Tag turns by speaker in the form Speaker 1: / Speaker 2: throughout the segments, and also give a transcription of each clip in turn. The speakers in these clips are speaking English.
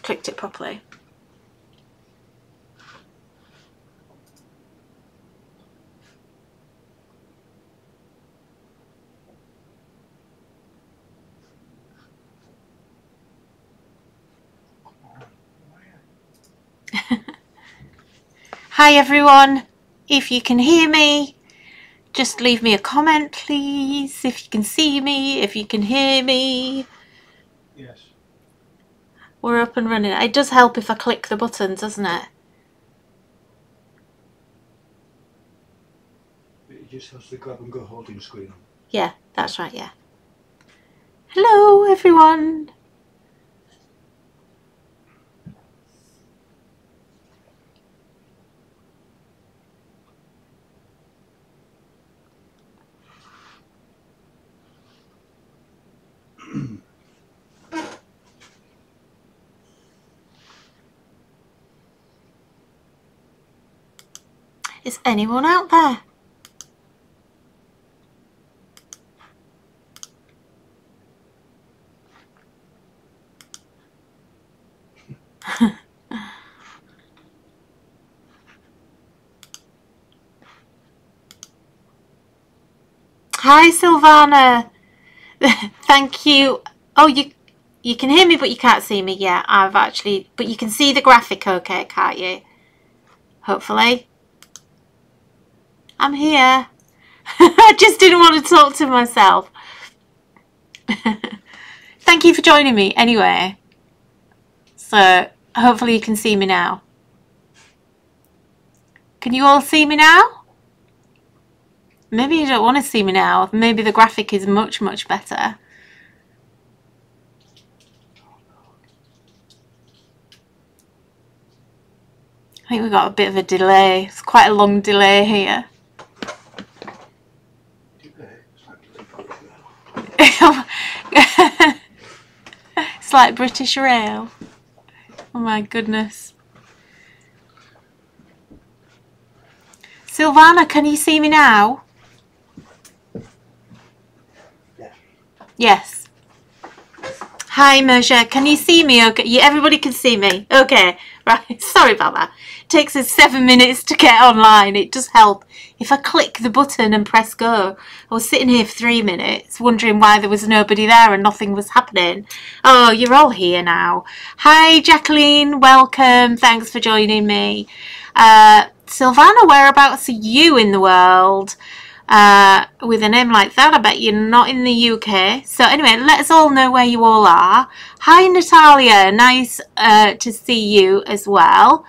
Speaker 1: clicked it properly. Hi everyone, if you can hear me, just leave me a comment please, if you can see me, if you can hear me.
Speaker 2: Yes.
Speaker 1: We're up and running. It does help if I click the buttons, doesn't it?
Speaker 2: It just has to grab and go holding screen on.
Speaker 1: Yeah, that's right, yeah. Hello everyone. Is anyone out there? Hi Silvana. Thank you. Oh, you can hear me but you can't see me. Yeah, but you can see the graphic okay, can't you? Hopefully. I'm here. I just didn't want to talk to myself. Thank you for joining me anyway. So hopefully you can see me now. Can you all see me now? Maybe you don't want to see me now. Maybe the graphic is much, much better. I think we've got a bit of a delay. It's quite a long delay here. It's like British Rail. Oh my goodness. Silvana, can you see me now?
Speaker 2: Yeah.
Speaker 1: Yes. Hi Merja, can you see me? Okay, yeah, everybody can see me. Okay, right. Sorry about that. It takes us 7 minutes to get online. It does help if I click the button and press go. I was sitting here for 3 minutes wondering why there was nobody there and nothing was happening. Oh, you're all here now. Hi Jacqueline, welcome. Thanks for joining me. Silvana, whereabouts are you in the world? With a name like that, I bet you're not in the UK. So anyway, let us all know where you all are. Hi Natalia, nice to see you as well.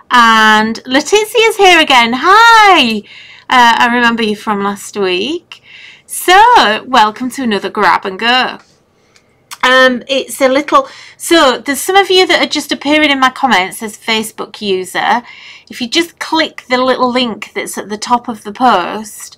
Speaker 1: And Letitia's here again. Hi! I remember you from last week. So, welcome to another Grab and Go. It's a little... So, there's some of you that are just appearing in my comments as Facebook user. If you just click the little link that's at the top of the post,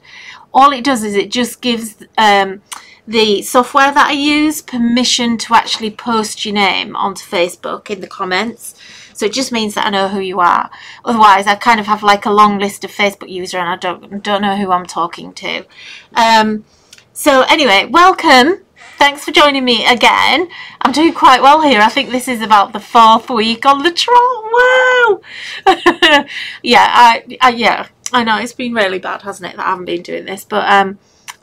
Speaker 1: all it does is it just gives the software that I use permission to actually post your name onto Facebook in the comments. So it just means that I know who you are. Otherwise, I kind of have like a long list of Facebook users and I don't know who I'm talking to. So anyway, welcome. Thanks for joining me again. I'm doing quite well here. I think this is about the 4th week on the trot. Wow. Yeah, I know it's been really bad, hasn't it, that I haven't been doing this, but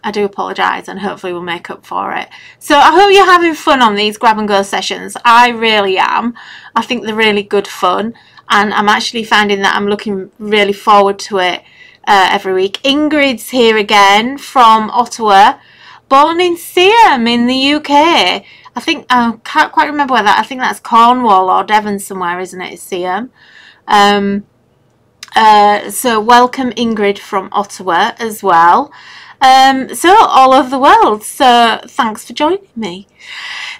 Speaker 1: I do apologise and hopefully we'll make up for it. So I hope you're having fun on these grab and go sessions. I really am. I think they're really good fun and I'm actually finding that I'm looking really forward to it every week. Ingrid's here again from Ottawa, born in Siam in the UK. I think, I can't quite remember where that, I think that's Cornwall or Devon somewhere, isn't it, Siam? So welcome Ingrid from Ottawa as well. So all over the world, so thanks for joining me.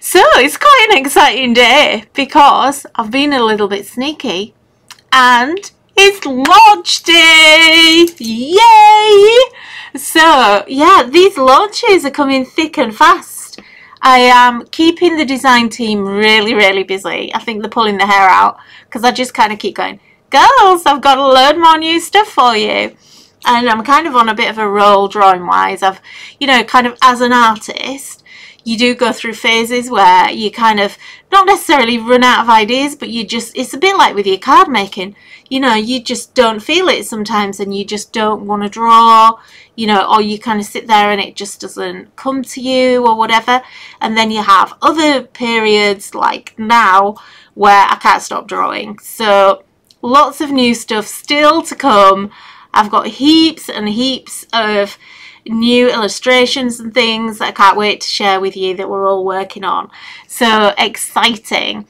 Speaker 1: So it's quite an exciting day because I've been a little bit sneaky and it's launch day! Yay! So yeah, these launches are coming thick and fast. I am keeping the design team really, really busy. I think they're pulling their hair out because I just kind of keep going, girls, I've got to load more new stuff for you. And I'm kind of on a bit of a roll drawing wise. I've, you know, kind of as an artist, you do go through phases where you kind of not necessarily run out of ideas, but you just, it's a bit like with your card making, you know, you just don't feel it sometimes and you just don't want to draw, you know, or you kind of sit there and it just doesn't come to you or whatever. And then you have other periods like now where I can't stop drawing. So lots of new stuff still to come. I've got heaps and heaps of new illustrations and things that I can't wait to share with you that we're all working on. So exciting.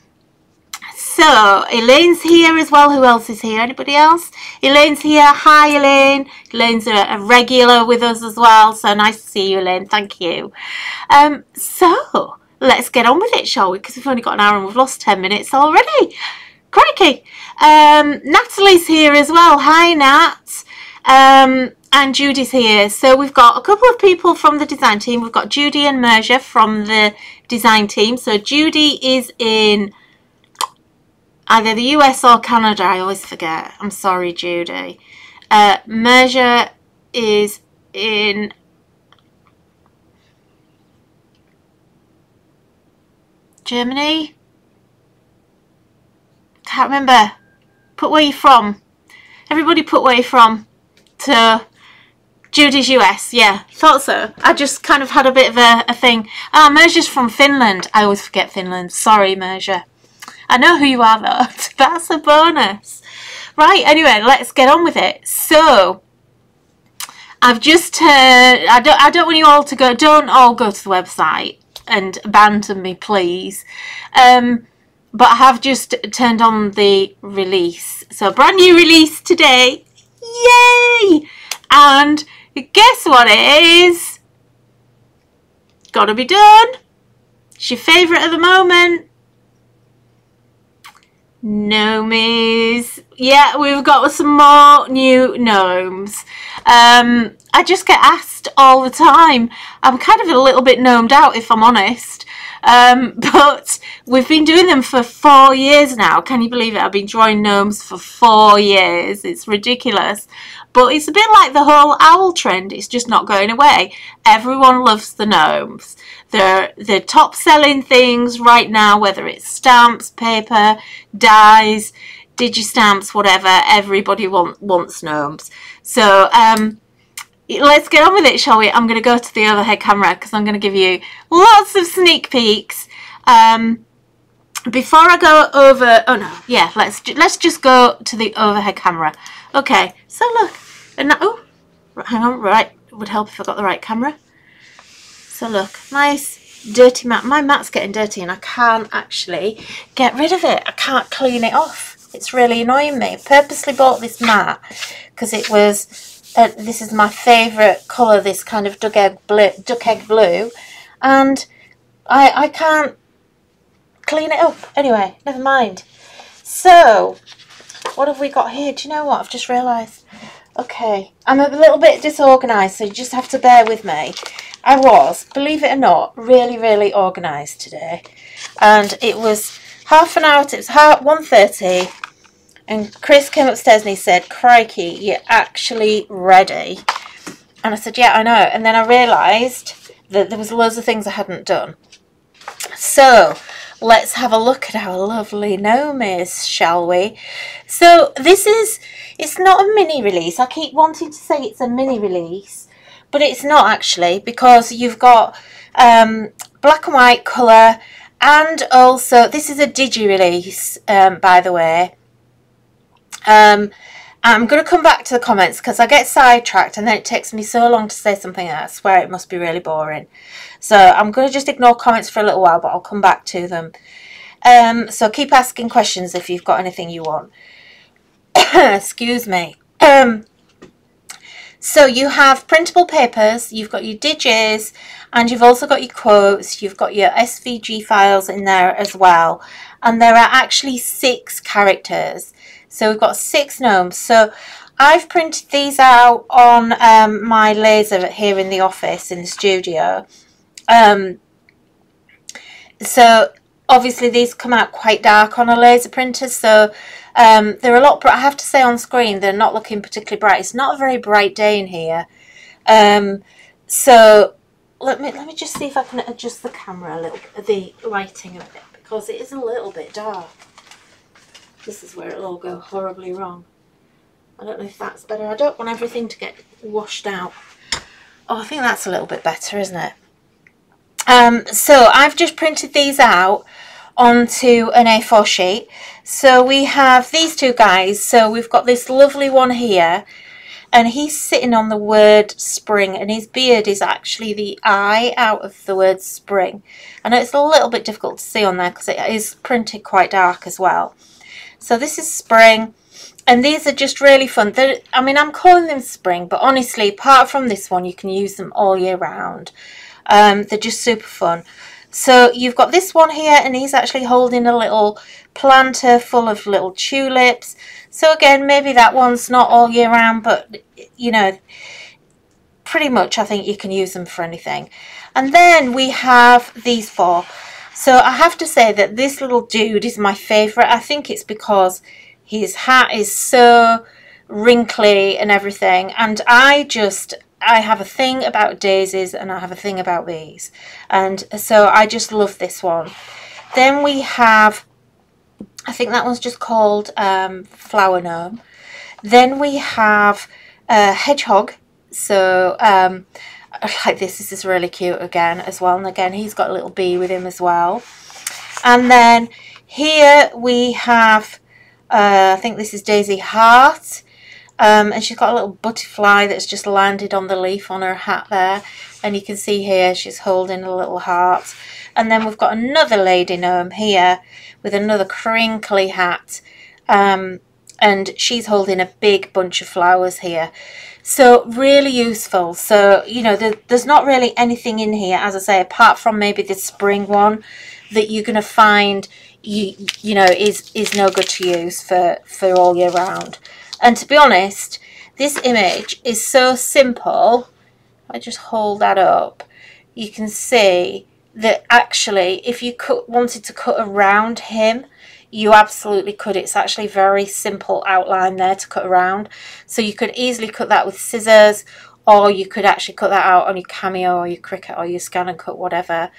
Speaker 1: So Elaine's here as well. Who else is here? Anybody else? Elaine's here. Hi Elaine. Elaine's a regular with us as well. So nice to see you, Elaine. Thank you. So let's get on with it, shall we? Because we've only got an hour and we've lost 10 minutes already. Crikey. Natalie's here as well. Hi Nat. And Judy's here. So we've got a couple of people from the design team. We've got Judy and Merja from the design team. So Judy is in either the US or Canada. I always forget. I'm sorry, Judy. Merja is in Germany. Can't remember. Put where you're from. Everybody put where you're from. To Judy's US, yeah, thought so. I just kind of had a bit of a thing. Ah, Merja's from Finland. I always forget Finland. Sorry, Merja. I know who you are though. That's a bonus. Right, anyway, let's get on with it. So, I've just I don't want you all to go. Don't all go to the website and abandon me, please. But I have just turned on the release. So, brand new release today. Yay! And guess what it is? Gotta be done. It's your favourite at the moment. Gnomes. Yeah, we've got some more new gnomes. I just get asked all the time. I'm kind of a little bit gnomed out, if I'm honest. But we've been doing them for 4 years now. Can you believe it? I've been drawing gnomes for 4 years. It's ridiculous. But it's a bit like the whole owl trend. It's just not going away. Everyone loves the gnomes. They're the top selling things right now, whether it's stamps, paper, dies, digistamps, whatever. Everybody wants gnomes. So, let's get on with it, shall we? I'm going to go to the overhead camera because I'm going to give you lots of sneak peeks. Before I go over, oh no, yeah, let's just go to the overhead camera. Okay, so look, and now, oh, hang on, right, it would help if I got the right camera. So look, nice dirty mat. My mat's getting dirty and I can't actually get rid of it. I can't clean it off. It's really annoying me. I purposely bought this mat because it was, this is my favourite colour, this kind of duck egg blue, and I can't clean it up. Anyway, never mind. So, what have we got here? Do you know what? I've just realised. Okay, I'm a little bit disorganised, so you just have to bear with me. I was, believe it or not, really, really organised today. And it was half an hour, it was 1:30, and Chris came upstairs and he said, crikey, you're actually ready. And I said, yeah, I know. And then I realised that there was loads of things I hadn't done. So, let's have a look at our lovely gnomes, shall we? So, it's not a mini release. I keep wanting to say it's a mini release, but it's not actually, because you've got black and white colour, and also, this is a digi release, by the way. I'm going to come back to the comments because I get sidetracked and then it takes me so long to say something and I swear it must be really boring. So I'm going to just ignore comments for a little while, but I'll come back to them. So keep asking questions if you've got anything you want. Excuse me. So you have printable papers, you've got your digits, and you've also got your quotes, you've got your SVG files in there as well. And there are actually 6 characters. So we've got 6 gnomes. So I've printed these out on my laser here in the office, in the studio. So obviously these come out quite dark on a laser printer. So they're a lot, I have to say on screen, they're not looking particularly bright. It's not a very bright day in here. So let me just see if I can adjust the camera a little bit, the lighting a bit, because it is a little bit dark. This is where it'll all go horribly wrong. I don't know if that's better. I don't want everything to get washed out. Oh, I think that's a little bit better, isn't it? So I've just printed these out onto an A4 sheet. So we have these two guys. So we've got this lovely one here, and he's sitting on the word spring, and his beard is actually the I out of the word spring. I know it's a little bit difficult to see on there because it is printed quite dark as well. So this is spring, and these are just really fun. I mean, I'm calling them spring, but honestly, apart from this one, you can use them all year round. They're just super fun. So you've got this one here, and he's actually holding a little planter full of little tulips. So again, maybe that one's not all year round, but you know, pretty much I think you can use them for anything. And then we have these four. So I have to say that this little dude is my favourite. I think it's because his hat is so wrinkly and everything. And I have a thing about daisies, and I have a thing about these. And so I just love this one. Then we have, I think that one's just called Flower Gnome. Then we have Hedgehog. So like this is really cute again as well, and again he's got a little bee with him as well. And then here we have I think this is Daisy Heart, and she's got a little butterfly that's just landed on the leaf on her hat there, and you can see here she's holding a little heart. And then we've got another lady gnome here with another crinkly hat, and she's holding a big bunch of flowers here. So really useful. So, you know, there's not really anything in here, as I say, apart from maybe the spring one that you're going to find, you know, is no good to use for all year round. And to be honest, this image is so simple. I just hold that up. You can see that actually, if you wanted to cut around him, you absolutely could. It's actually very simple outline there to cut around. So you could easily cut that with scissors, or you could actually cut that out on your Cameo or your Cricut or your Scan and Cut, whatever.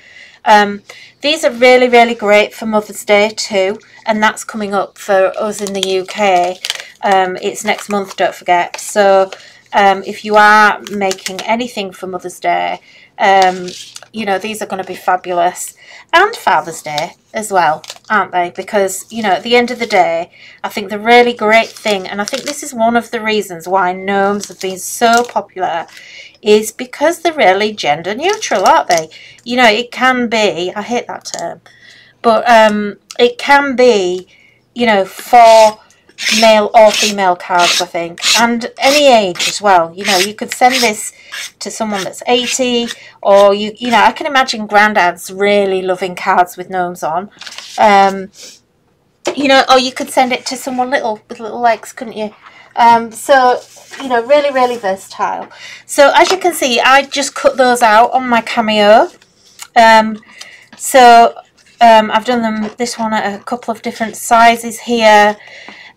Speaker 1: These are really, really great for Mother's Day too, and that's coming up for us in the UK. It's next month, don't forget. So if you are making anything for Mother's Day, you know, these are going to be fabulous. And Father's Day as well, aren't they? Because, you know, at the end of the day, I think the really great thing, and I think this is one of the reasons why gnomes have been so popular, is because they're really gender neutral, aren't they? You know, it can be, I hate that term, but it can be, you know, for male or female cards, I think, and any age as well. You know, you could send this to someone that's 80, or you know, I can imagine granddads really loving cards with gnomes on. You know, or you could send it to someone little with little legs, couldn't you? So, you know, really, really versatile. So as you can see, I just cut those out on my Cameo. I've done them, this one at a couple of different sizes here.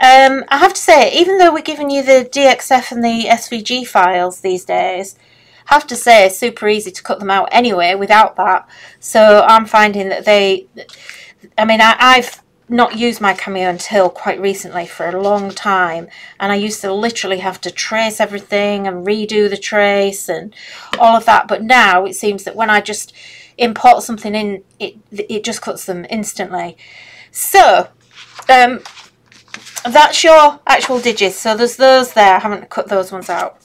Speaker 1: I have to say, even though we're giving you the DXF and the SVG files these days, I have to say it's super easy to cut them out anyway without that. So I'm finding that I've not used my Cameo until quite recently for a long time, and I used to literally have to trace everything and redo the trace and all of that. But now it seems that when I just import something in, it just cuts them instantly. So that's your actual digits. So there's those there. I haven't cut those ones out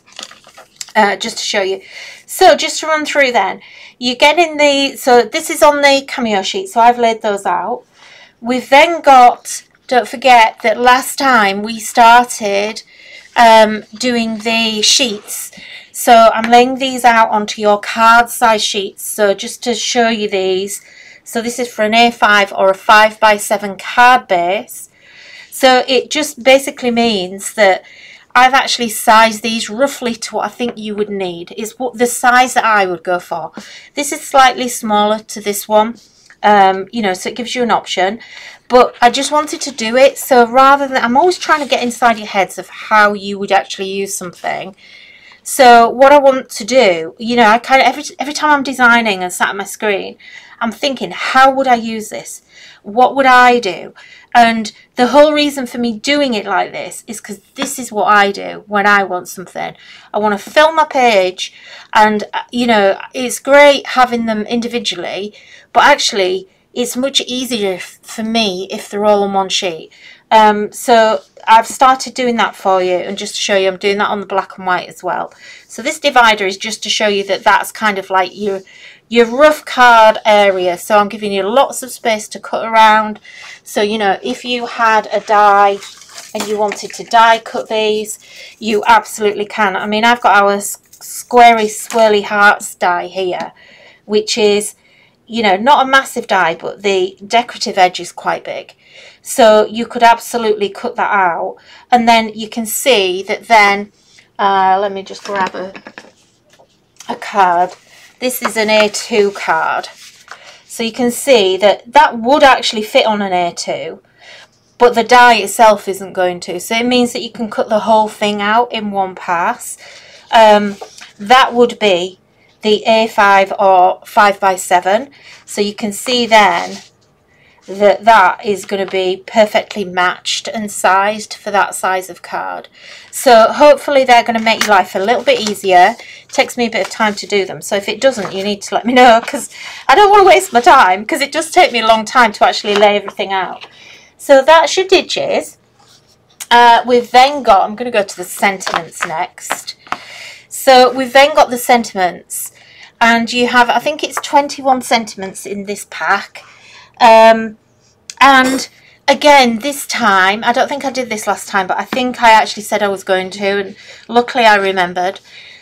Speaker 1: just to show you. So just to run through then, you get in the, so this is on the Cameo sheet, so I've laid those out. We've then got, don't forget that last time we started doing the sheets. So I'm laying these out onto your card size sheets. So just to show you these, so this is for an A5 or a 5x7 card base. So it just basically means that I've actually sized these roughly to what I think you would need, is what the size that I would go for. This is slightly smaller to this one, you know, so it gives you an option. But I just wanted to do it, so rather than, I'm always trying to get inside your heads of how you would actually use something. So what I want to do, you know, I kind of every time I'm designing and sat at my screen, I'm thinking, how would I use this? What would I do? And the whole reason for me doing it like this is because this is what I do when I want something. I want to fill my page, and you know, it's great having them individually, but actually it's much easier for me if they're all on one sheet. So I've started doing that for you, and just to show you, I'm doing that on the black and white as well. So this divider is just to show you that that's kind of like your rough card area. So I'm giving you lots of space to cut around. So, you know, if you had a die and you wanted to die cut these, you absolutely can. I mean, I've got our squarey swirly hearts die here, which is, you know, not a massive die, but the decorative edge is quite big. So you could absolutely cut that out. And then you can see that then, let me just grab a card. This is an A2 card. So you can see that that would actually fit on an A2, but the die itself isn't going to. So it means that you can cut the whole thing out in one pass. That would be the A5 or 5x7. So you can see then that that is going to be perfectly matched and sized for that size of card. So hopefully they're going to make your life a little bit easier. It takes me a bit of time to do them, so if it doesn't, you need to let me know, because I don't want to waste my time, because it does take me a long time to actually lay everything out. So that's your digits. We've then got, I'm going to go to the sentiments next. So we've then got the sentiments, and you have, I think it's 21 sentiments in this pack. And again, this time, I don't think I did this last time, but I think I actually said I was going to, and luckily I remembered.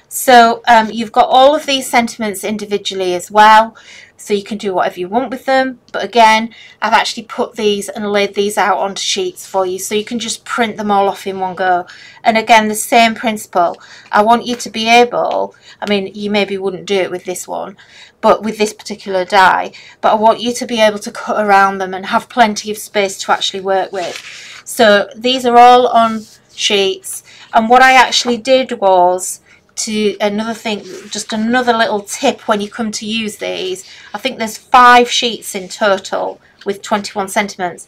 Speaker 1: So you've got all of these sentiments individually as well, so you can do whatever you want with them. But again, I've actually put these and laid these out onto sheets for you, so you can just print them all off in one go. And again, the same principle. I want you to be able, I mean, you maybe wouldn't do it with this one, but with this particular die, but I want you to be able to cut around them and have plenty of space to actually work with. So these are all on sheets, and what I actually did was, to another thing, just another little tip when you come to use these, I think there's 5 sheets in total with 21 sentiments,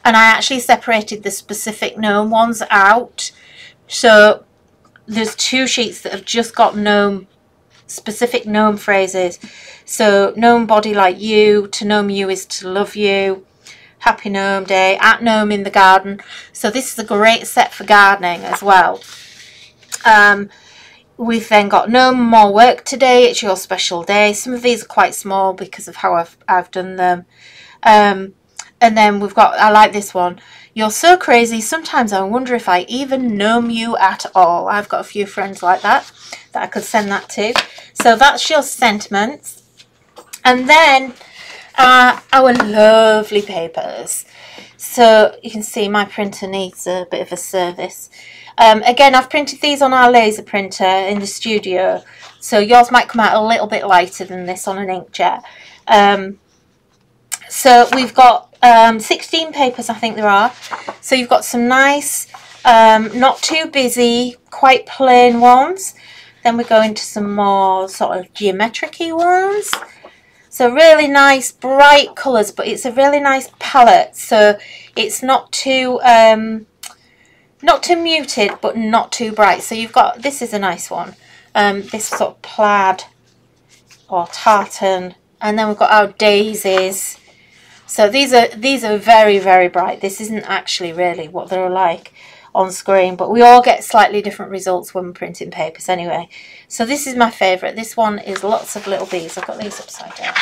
Speaker 1: and I actually separated the specific gnome ones out. So there's 2 sheets that have just got gnome, specific gnome phrases. So gnome body like you, to gnome you is to love you, happy gnome day, at gnome in the garden. So this is a great set for gardening as well. We've then got gnome more work today, it's your special day. Some of these are quite small because of how I've done them. And then we've got, I like this one, you're so crazy, sometimes I wonder if I even gnome you at all. I've got a few friends like that I could send that to. So that's your sentiments. And then our lovely papers. So you can see my printer needs a bit of a service. Again, I've printed these on our laser printer in the studio, so yours might come out a little bit lighter than this on an inkjet. So we've got 16 papers, I think there are. So you've got some nice, not too busy, quite plain ones. Then we go into some more sort of geometric-y ones. So really nice bright colours, but it's a really nice palette. So it's not too muted, but not too bright. So you've got, this is a nice one. This sort of plaid or tartan, and then we've got our daisies. So these are very, very bright. This isn't actually really what they're like on screen, but we all get slightly different results when we're printing papers anyway. So this is my favourite. This one is lots of little bees. I've got these upside down.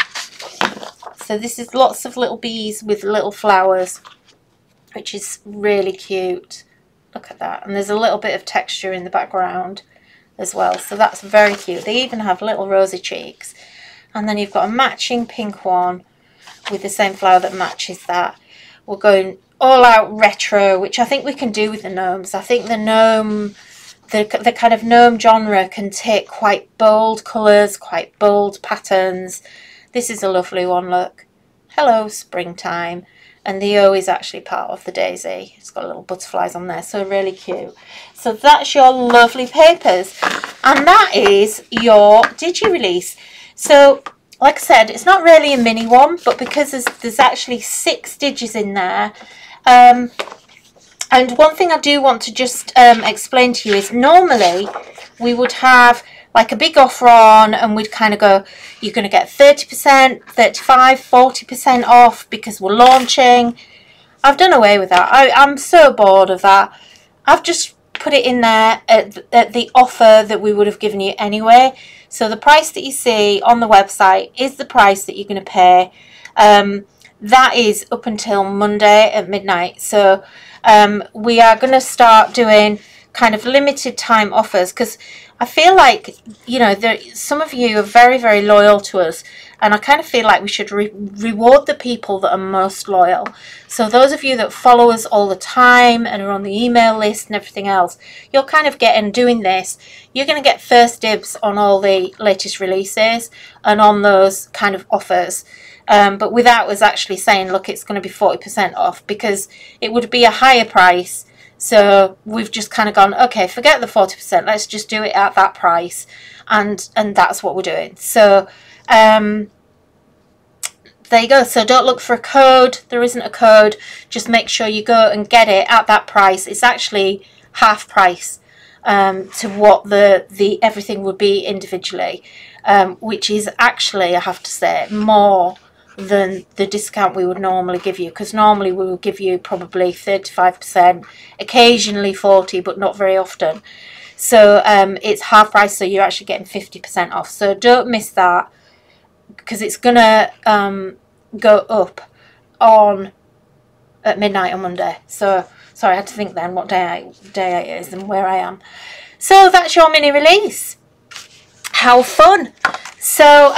Speaker 1: So this is lots of little bees with little flowers, which is really cute. Look at that. And there's a little bit of texture in the background as well. So that's very cute. They even have little rosy cheeks. And then you've got a matching pink one with the same flower that matches that. We're going all out retro, which I think we can do with the gnomes. I think the gnome, the kind of gnome genre can take quite bold colours, quite bold patterns. This is a lovely one, look. Hello, springtime. And the O is actually part of the daisy. It's got little butterflies on there, so really cute. So that's your lovely papers. and that is your digi release. So like I said, it's not really a mini one, but because there's actually 6 digis in there. And one thing I do want to just explain to you is normally we would have like a big offer on, and we'd kind of go, you're going to get 30%, 35, 40% off because we're launching. I've done away with that. I'm so bored of that. I've just put it in there at the offer that we would have given you anyway. So the price that you see on the website is the price that you're going to pay. That is up until Monday at midnight. So we are going to start doing kind of limited time offers, because I feel like, you know, some of you are very, very loyal to us, and I kind of feel like we should reward the people that are most loyal. So those of you that follow us all the time and are on the email list and everything else, you're kind of doing this. You're going to get first dibs on all the latest releases and on those kind of offers. But without us actually saying, look, it's going to be 40% off, because it would be a higher price. So we've just kind of gone, okay, forget the 40%, let's just do it at that price, and that's what we're doing. So there you go. So don't look for a code. There isn't a code. Just make sure you go and get it at that price. It's actually half price to what the everything would be individually, which is actually, I have to say, more than the discount we would normally give you, because normally we would give you probably 35%, occasionally 40%, but not very often. So it's half price, so you're actually getting 50% off. So don't miss that, because it's gonna go up at midnight on Monday. So sorry, I had to think then what day it is and where I am. So that's your mini release. How fun! So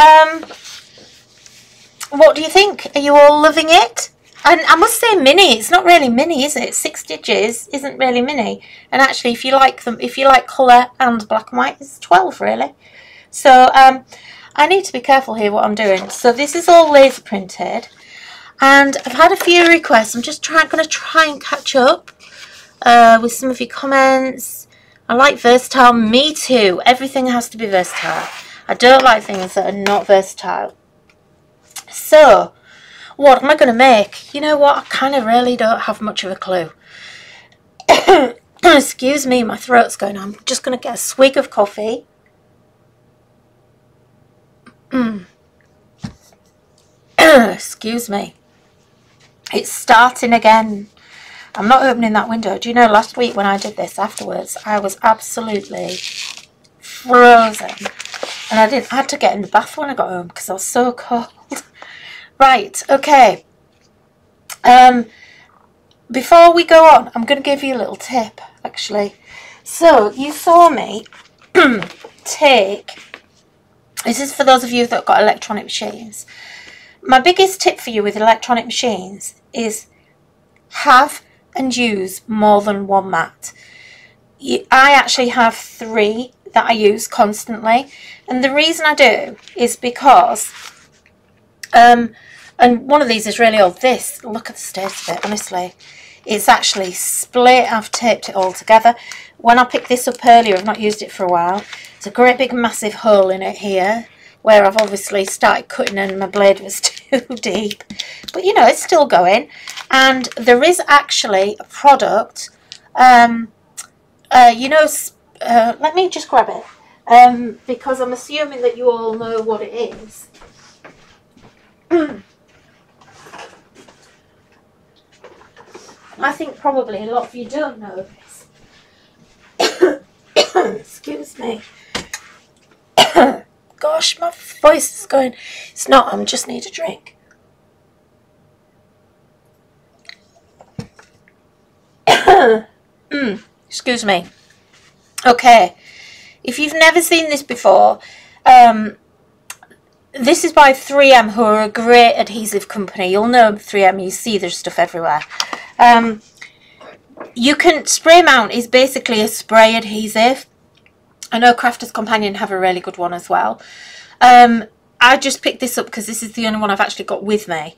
Speaker 1: what do you think? Are you all loving it? And I must say mini, it's not really mini, is it? 6 digits isn't really mini. And actually, if you like them, if you like colour and black and white, it's 12 really. So I need to be careful here what I'm doing. So this is all laser printed, and I've had a few requests. I'm just going to try and catch up with some of your comments. I like versatile. Me too. Everything has to be versatile. I don't like things that are not versatile. So, what am I going to make? You know what? I kind of really don't have much of a clue. Excuse me, my throat's going on. I'm just going to get a swig of coffee. Excuse me. It's starting again. I'm not opening that window. Do you know, last week when I did this afterwards, I was absolutely frozen. And I had to get in the bath when I got home because I was so cold. Right, okay. Before we go on, I'm going to give you a little tip, actually. So, you saw me take... This is for those of you that have got electronic machines. My biggest tip for you with electronic machines is have and use more than one mat. I actually have 3 that I use constantly. And the reason I do is because... and one of these is really old. This, look at the state of it, honestly. It's actually split. I've taped it all together. When I picked this up earlier, I've not used it for a while. There's a great big massive hole in it here, where I've obviously started cutting and my blade was too deep. But, you know, it's still going. And there is actually a product, you know, let me just grab it, because I'm assuming that you all know what it is. I think probably a lot of you don't know this. Excuse me. Gosh, my voice is going. It's not, I just need a drink. Excuse me. Okay, if you've never seen this before, this is by 3M, who are a great adhesive company. You'll know 3M, you see their stuff everywhere. You can spray mount is basically a spray adhesive. I know Crafter's Companion have a really good one as well. I just picked this up because this is the only one I've actually got with me.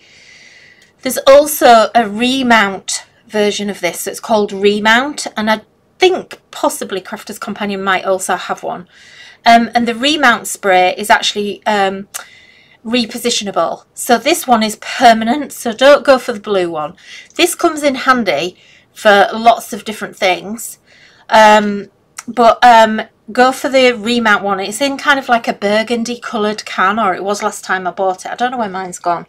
Speaker 1: There's also a remount version of this, so it's called Remount, and I think possibly Crafter's Companion might also have one. And the remount spray is actually repositionable. So this one is permanent, so don't go for the blue one. This comes in handy for lots of different things. But go for the remount one. It's in kind of like a burgundy coloured can, or it was last time I bought it. I don't know where mine's gone.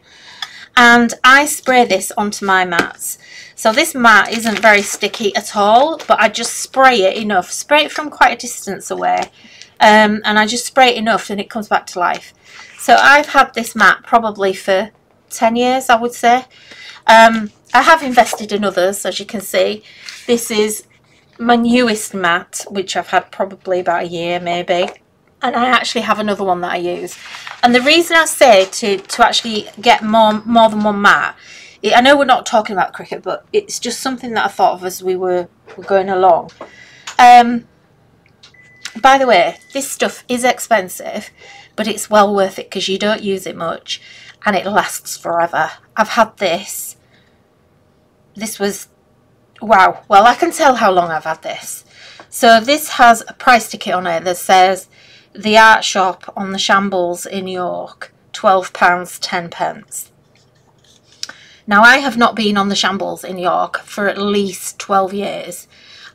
Speaker 1: And I spray this onto my mats. So this mat isn't very sticky at all, but I just spray it enough. Spray it from quite a distance away. And I just spray it enough and it comes back to life. So I've had this mat probably for 10 years, I would say. I have invested in others, as you can see. This is my newest mat, which I've had probably about a year maybe. And I actually have another one that I use. And the reason I say to actually get more than one mat, I know we're not talking about cricket, but it's just something that I thought of as we were going along. By the way, this stuff is expensive, but it's well worth it because you don't use it much and it lasts forever. I've had this. This was, wow. Well, I can tell how long I've had this. So this has a price ticket on it that says The Art Shop on the Shambles in York, £12, 10p. Now, I have not been on the Shambles in York for at least 12 years.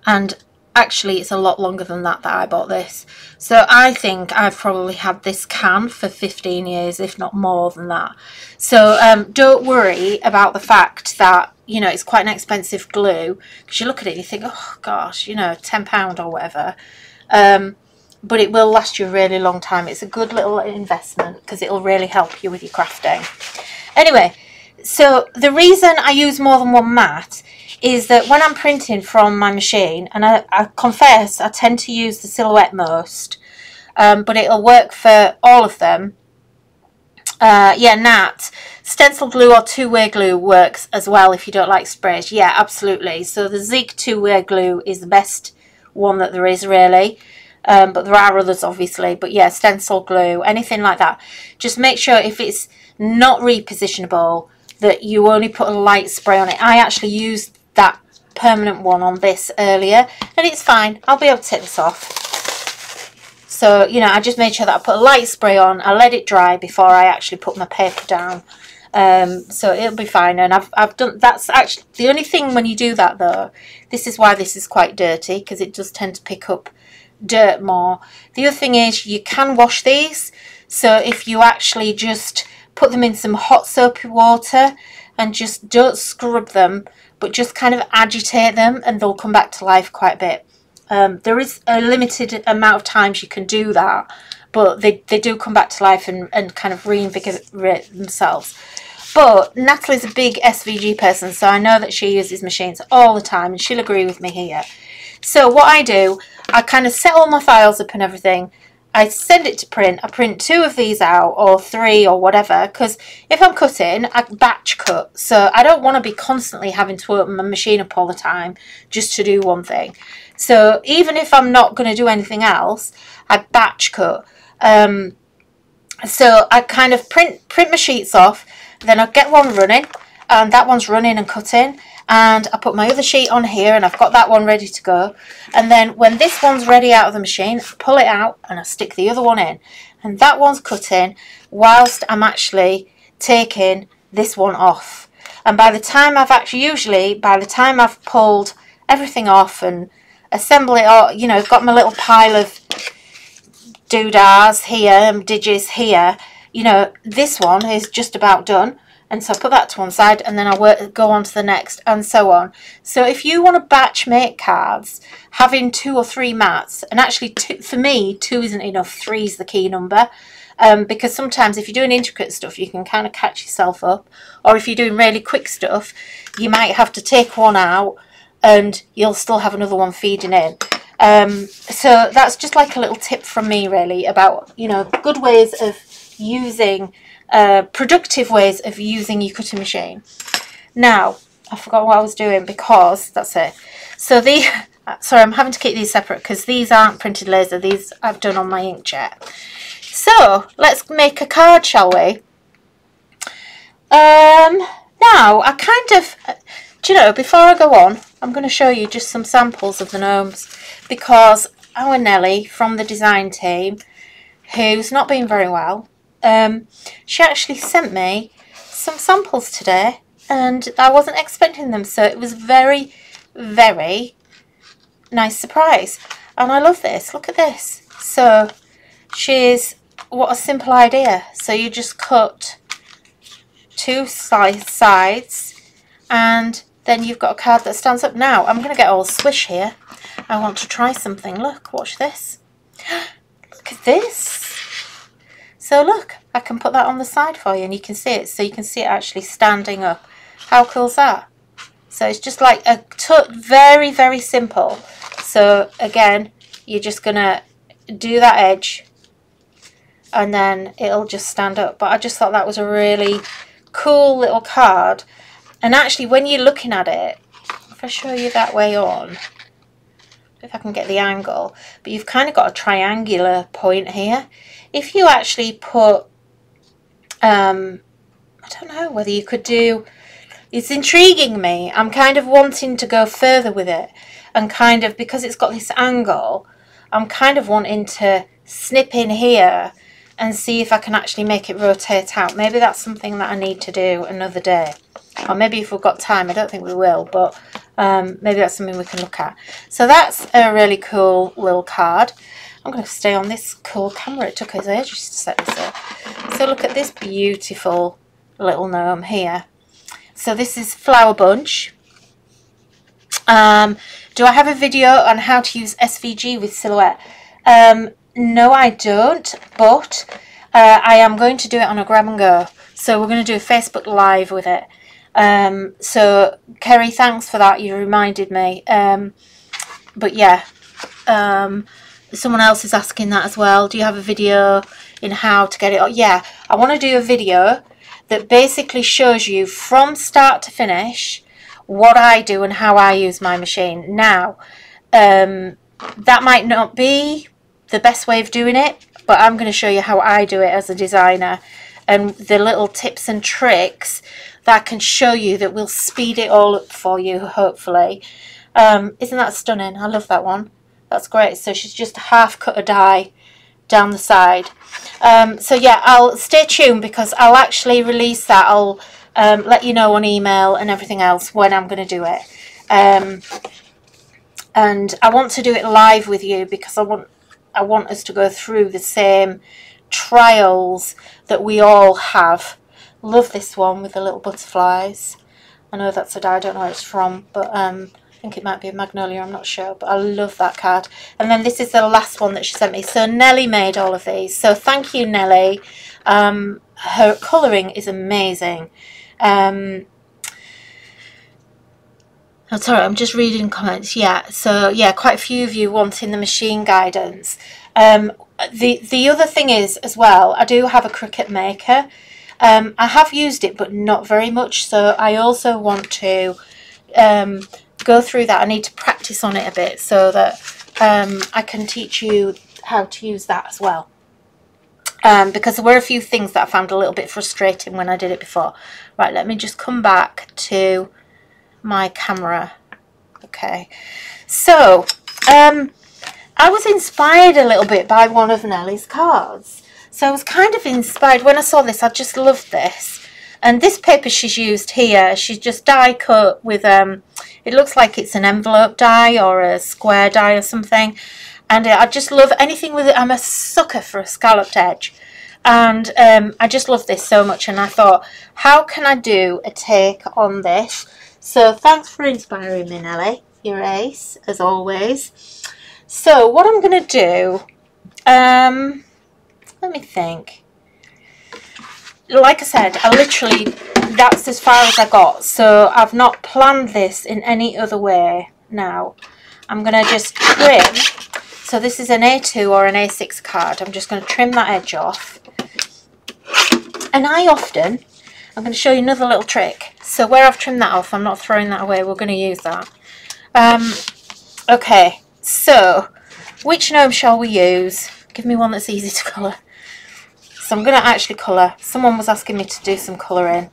Speaker 1: And actually, it's a lot longer than that I bought this. So I think I've probably had this can for 15 years, if not more than that. So don't worry about the fact that, you know, it's quite an expensive glue. Because you look at it and you think, oh gosh, you know, £10 or whatever. But it will last you a really long time. It's a good little investment because it'll really help you with your crafting. Anyway, so the reason I use more than one mat is that when I'm printing from my machine, and I confess I tend to use the silhouette most, but it'll work for all of them. Yeah, Nat, stencil glue or two-way glue works as well if you don't like sprays. Yeah, absolutely. So the Zig two-way glue is the best one that there is, really. But there are others, obviously. But yeah, stencil glue, anything like that. Just make sure if it's not repositionable that you only put a light spray on it. I actually used that permanent one on this earlier and it's fine. I'll be able to take this off. So, you know, I just made sure that I put a light spray on. I let it dry before I actually put my paper down. So it'll be fine. And I've done, that's actually the only thing when you do that though. This is why this is quite dirty, because it does tend to pick up dirt more. The other thing is you can wash these. So if you actually just put them in some hot soapy water and just don't scrub them, but just kind of agitate them and they'll come back to life quite a bit. There is a limited amount of times you can do that, but they do come back to life and kind of reinvigorate themselves. But Natalie's a big SVG person, so I know that she uses machines all the time and she'll agree with me here. So what I do, I kind of set all my files up and everything. I send it to print. I print 2 of these out or 3 or whatever, because if I'm cutting, I batch cut. So I don't want to be constantly having to open my machine up all the time just to do one thing. So even if I'm not going to do anything else, I batch cut. So I kind of print my sheets off, then I get one running, and that one's running and cutting. And I put my other sheet on here and I've got that one ready to go. And then when this one's ready out of the machine, I pull it out and I stick the other one in. And that one's cutting whilst I'm actually taking this one off. And by the time by the time I've pulled everything off and assemble it all, you know, I've got my little pile of doodahs here and digits here, you know, this one is just about done. And so I put that to one side and then I go on to the next and so on. So if you want to batch make cards, having 2 or 3 mats, and actually for me, 2 isn't enough, 3 is the key number. Because sometimes if you're doing intricate stuff, you can kind of catch yourself up. Or if you're doing really quick stuff, you might have to take one out and you'll still have another one feeding in. So that's just like a little tip from me really about, you know, good ways of using productive ways of using your cutting machine. Now, I forgot what I was doing because that's it. So sorry, I'm having to keep these separate because these aren't printed laser. These I've done on my inkjet. So let's make a card, shall we? Now, I kind of, do you know, before I go on, I'm going to show you just some samples of the gnomes, because our Nellie from the design team, who's not been very well, she actually sent me some samples today, and I wasn't expecting them, so it was very, very nice surprise. And I love this. Look at this. So she's, what a simple idea. So you just cut two sides, and then you've got a card that stands up. Now I'm going to get all swish here. I want to try something. Look, watch this. Look at this. So look, I can put that on the side for you and you can see it. So you can see it actually standing up. How cool is that? So it's just like a very, very simple. So again, you're just going to do that edge and then it'll just stand up. But I just thought that was a really cool little card. And actually when you're looking at it, if I show you that way on, if I can get the angle, but you've kind of got a triangular point here. If you actually put, I don't know whether you could do, it's intriguing me. I'm kind of wanting to go further with it, and kind of, because it's got this angle, I'm kind of wanting to snip in here and see if I can actually make it rotate out. Maybe that's something that I need to do another day. Or maybe if we've got time, I don't think we will, but maybe that's something we can look at. So that's a really cool little card. I'm going to stay on this cool camera. It took us ages to set this up. So look at this beautiful little gnome here. So this is Flower Bunch. Do I have a video on how to use SVG with silhouette? No, I don't, but I am going to do it on a grab and go. So we're going to do a Facebook Live with it. So Kerry, thanks for that. You reminded me. But yeah, someone else is asking that as well. Do you have a video in how to get it? Oh, yeah, I want to do a video that basically shows you from start to finish what I do and how I use my machine. Now, that might not be the best way of doing it, but I'm going to show you how I do it as a designer and the little tips and tricks that I can show you that will speed it all up for you, hopefully. Isn't that stunning? I love that one. That's great. So she's just half cut a die down the side. So yeah, I'll stay tuned because I'll actually release that. I'll let you know on email and everything else when I'm going to do it. And I want to do it live with you because I want us to go through the same trials that we all have. Love this one with the little butterflies. I know that's a die, I don't know where it's from, but I think it might be a magnolia, I'm not sure, but I love that card. And then this is the last one that she sent me. So Nellie made all of these, so thank you, Nellie. Her colouring is amazing. Oh, sorry, I'm just reading comments. Yeah, so yeah, quite a few of you wanting the machine guidance. The other thing is as well, I do have a Cricut Maker. I have used it, but not very much. So I also want to go through that. I need to practice on it a bit so that I can teach you how to use that as well. Because there were a few things that I found a little bit frustrating when I did it before. Right, let me just come back to my camera. Okay, so I was inspired a little bit by one of Nellie's cards. So I was kind of inspired when I saw this. I just loved this. And this paper she's used here, she's just die cut with it looks like it's an envelope die or a square die or something. And I just love anything with it. I'm a sucker for a scalloped edge. And I just love this so much. And I thought, how can I do a take on this? So thanks for inspiring me, Nellie. You're ace, as always. So what I'm going to do, let me think. Like I said, that's as far as I got. So I've not planned this in any other way now. I'm going to just trim. So this is an A2 or an A6 card. I'm just going to trim that edge off. And I'm going to show you another little trick. So where I've trimmed that off, I'm not throwing that away. We're going to use that. Okay, so which gnome shall we use? Give me one that's easy to colour. So I'm going to actually colour. Someone was asking me to do some colouring.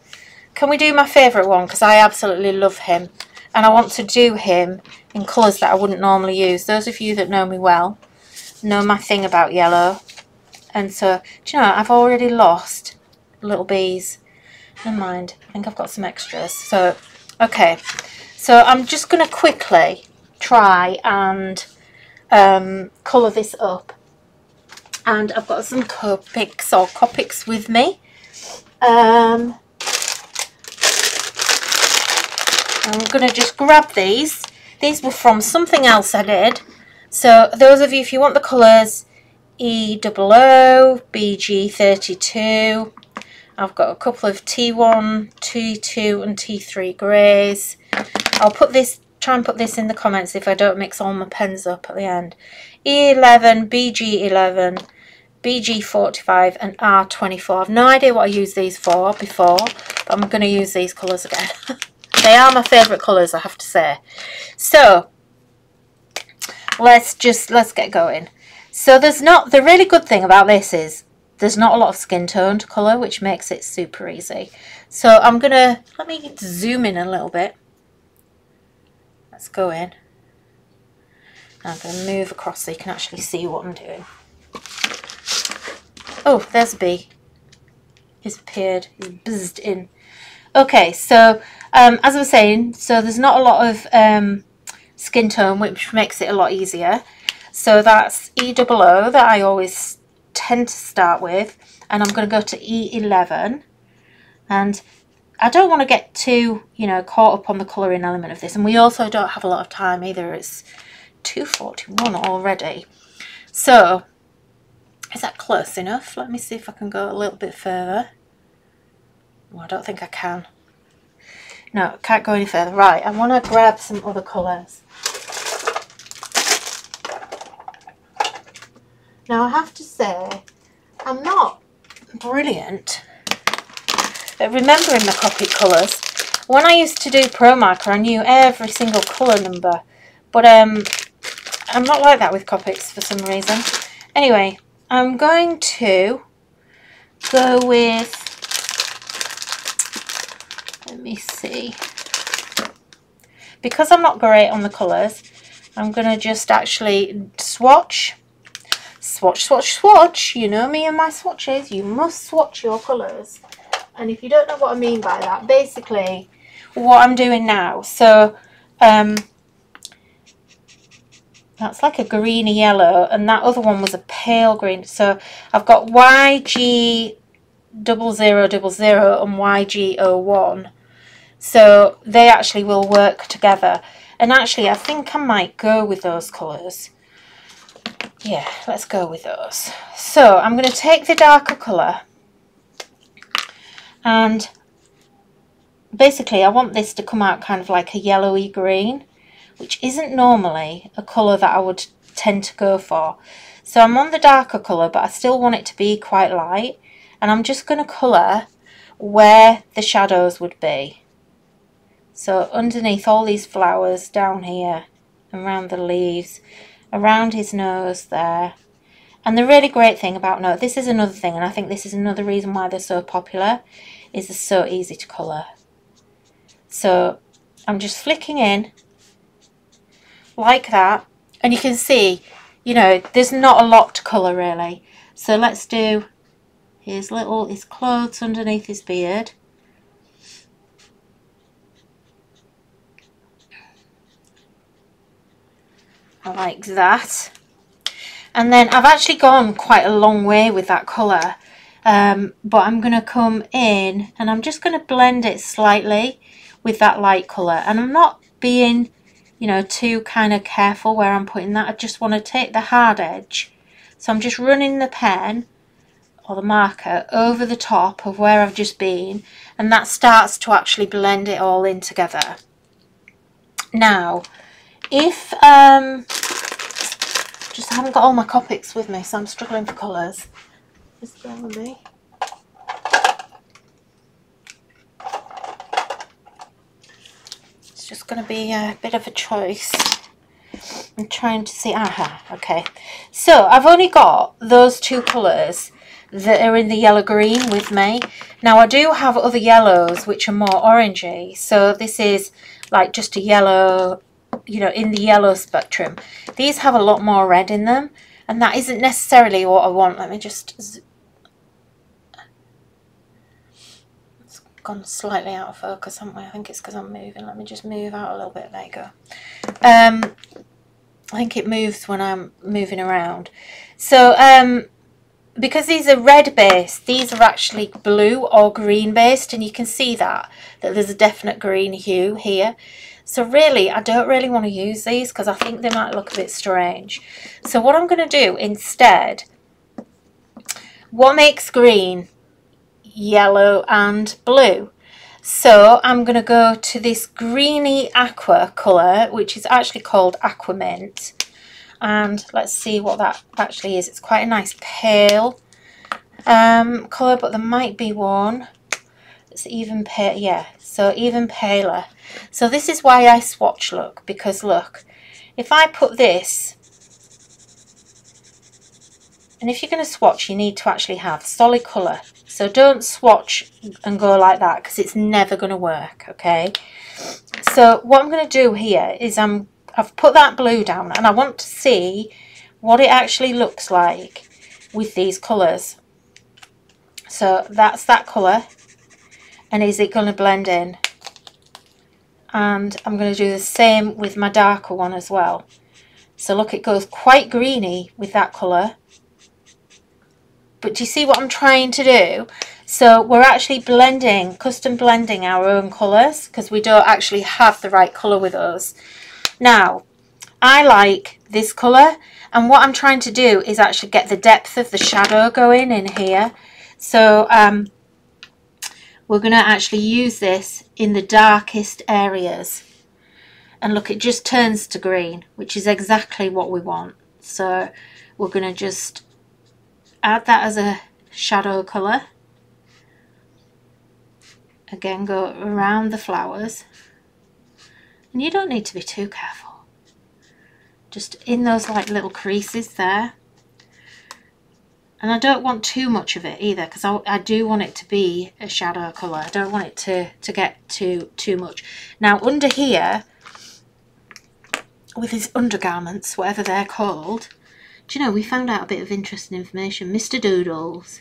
Speaker 1: Can we do my favourite one? Because I absolutely love him. and I want to do him in colours that I wouldn't normally use. Those of you that know me well know my thing about yellow. And so, do you know, I've already lost little bees. Never mind, I think I've got some extras. So, okay, so I'm just going to quickly try and colour this up. And I've got some Copics with me. I'm going to just grab these. These were from something else I did. So those of you, if you want the colours, EOO, BG32. I've got a couple of T1, T2 and T3 greys. I'll try and put this in the comments if I don't mix all my pens up at the end. E11, BG11, BG45 and R24. I've no idea what I used these for before, but I'm going to use these colours again. They are my favourite colours, I have to say. So let's get going. So the really good thing about this is there's not a lot of skin tone to colour, which makes it super easy. So I'm gonna, let me zoom in a little bit. Let's go in. Now I'm gonna move across so you can actually see what I'm doing. Oh, there's a bee. He's appeared, he's buzzed in. Okay, so as I was saying, so there's not a lot of skin tone, which makes it a lot easier. So that's EOO that I always tend to start with, and I'm going to go to E11, and I don't want to get too, you know, caught up on the colouring element of this, and we also don't have a lot of time either. It's 2:41 already. So is that close enough? Let me see if I can go a little bit further. Well, I don't think I can. No, I can't go any further. Right, I want to grab some other colours. Now, I have to say, I'm not brilliant at remembering the Copic colours. When I used to do Pro Marker, I knew every single colour number. But I'm not like that with Copics for some reason. Anyway, I'm going to go with, let me see. Because I'm not great on the colours, I'm going to just actually swatch. Swatch, swatch, swatch. You know me and my swatches. You must swatch your colours. And if you don't know what I mean by that, basically what I'm doing now. So that's like a greeny yellow, and that other one was a pale green. So I've got YG0000 and YG01. So they actually will work together. And actually, I think I might go with those colours. Yeah, let's go with those. So I'm going to take the darker colour, and basically I want this to come out kind of like a yellowy green, which isn't normally a colour that I would tend to go for. So I'm on the darker colour, but I still want it to be quite light, and I'm just going to colour where the shadows would be. So underneath all these flowers down here, around the leaves, around his nose there. And the really great thing about nose, this is another thing, and I think this is another reason why they're so popular, is they're so easy to colour. So I'm just flicking in like that, and you can see, you know, there's not a lot to colour really. So let's do his clothes underneath his beard. Like that. And then I've actually gone quite a long way with that colour, but I'm going to come in and I'm just going to blend it slightly with that light colour, and I'm not being, you know, too kind of careful where I'm putting that. I just want to take the hard edge, so I'm just running the pen or the marker over the top of where I've just been, and that starts to actually blend it all in together. Now if just haven't got all my Copics with me, so I'm struggling for colours. Just bear with me. It's just going to be a bit of a choice. I'm trying to see. Aha, okay. So I've only got those two colours that are in the yellow green with me. Now I do have other yellows which are more orangey. So this is like just a yellow, you know, in the yellow spectrum. These have a lot more red in them, and that isn't necessarily what I want. Let me just, it's gone slightly out of focus, haven't we? I think it's because I'm moving. Let me just move out a little bit. There you go. I think it moves when I'm moving around. So because these are red based, these are actually blue or green based, and you can see that there's a definite green hue here. So really, I don't really want to use these because I think they might look a bit strange. So what I'm going to do instead, what makes green, yellow and blue? So I'm going to go to this greeny aqua colour, which is actually called Aquament. And let's see what that actually is. It's quite a nice pale colour, but there might be one that's even pale. Yeah, so even paler. So this is why I swatch, look, because look, if I put this, and if you're going to swatch, you need to actually have solid colour. So don't swatch and go like that, because it's never going to work, okay? So what I'm going to do here is I've put that blue down, and I want to see what it actually looks like with these colours. So that's that colour, and is it going to blend in? And I'm going to do the same with my darker one as well. So look, it goes quite greeny with that colour. But do you see what I'm trying to do? So we're actually blending, custom blending our own colours, because we don't actually have the right colour with us. Now, I like this colour, and what I'm trying to do is actually get the depth of the shadow going in here. So we're going to actually use this in the darkest areas. And look, it just turns to green, which is exactly what we want. So we're going to just add that as a shadow colour. Again, go around the flowers. And you don't need to be too careful. Just in those like little creases there. And I don't want too much of it either, because I do want it to be a shadow colour. I don't want it to get too much. Now under here, with his undergarments, whatever they're called, do you know, we found out a bit of interesting information. Mr. Doodles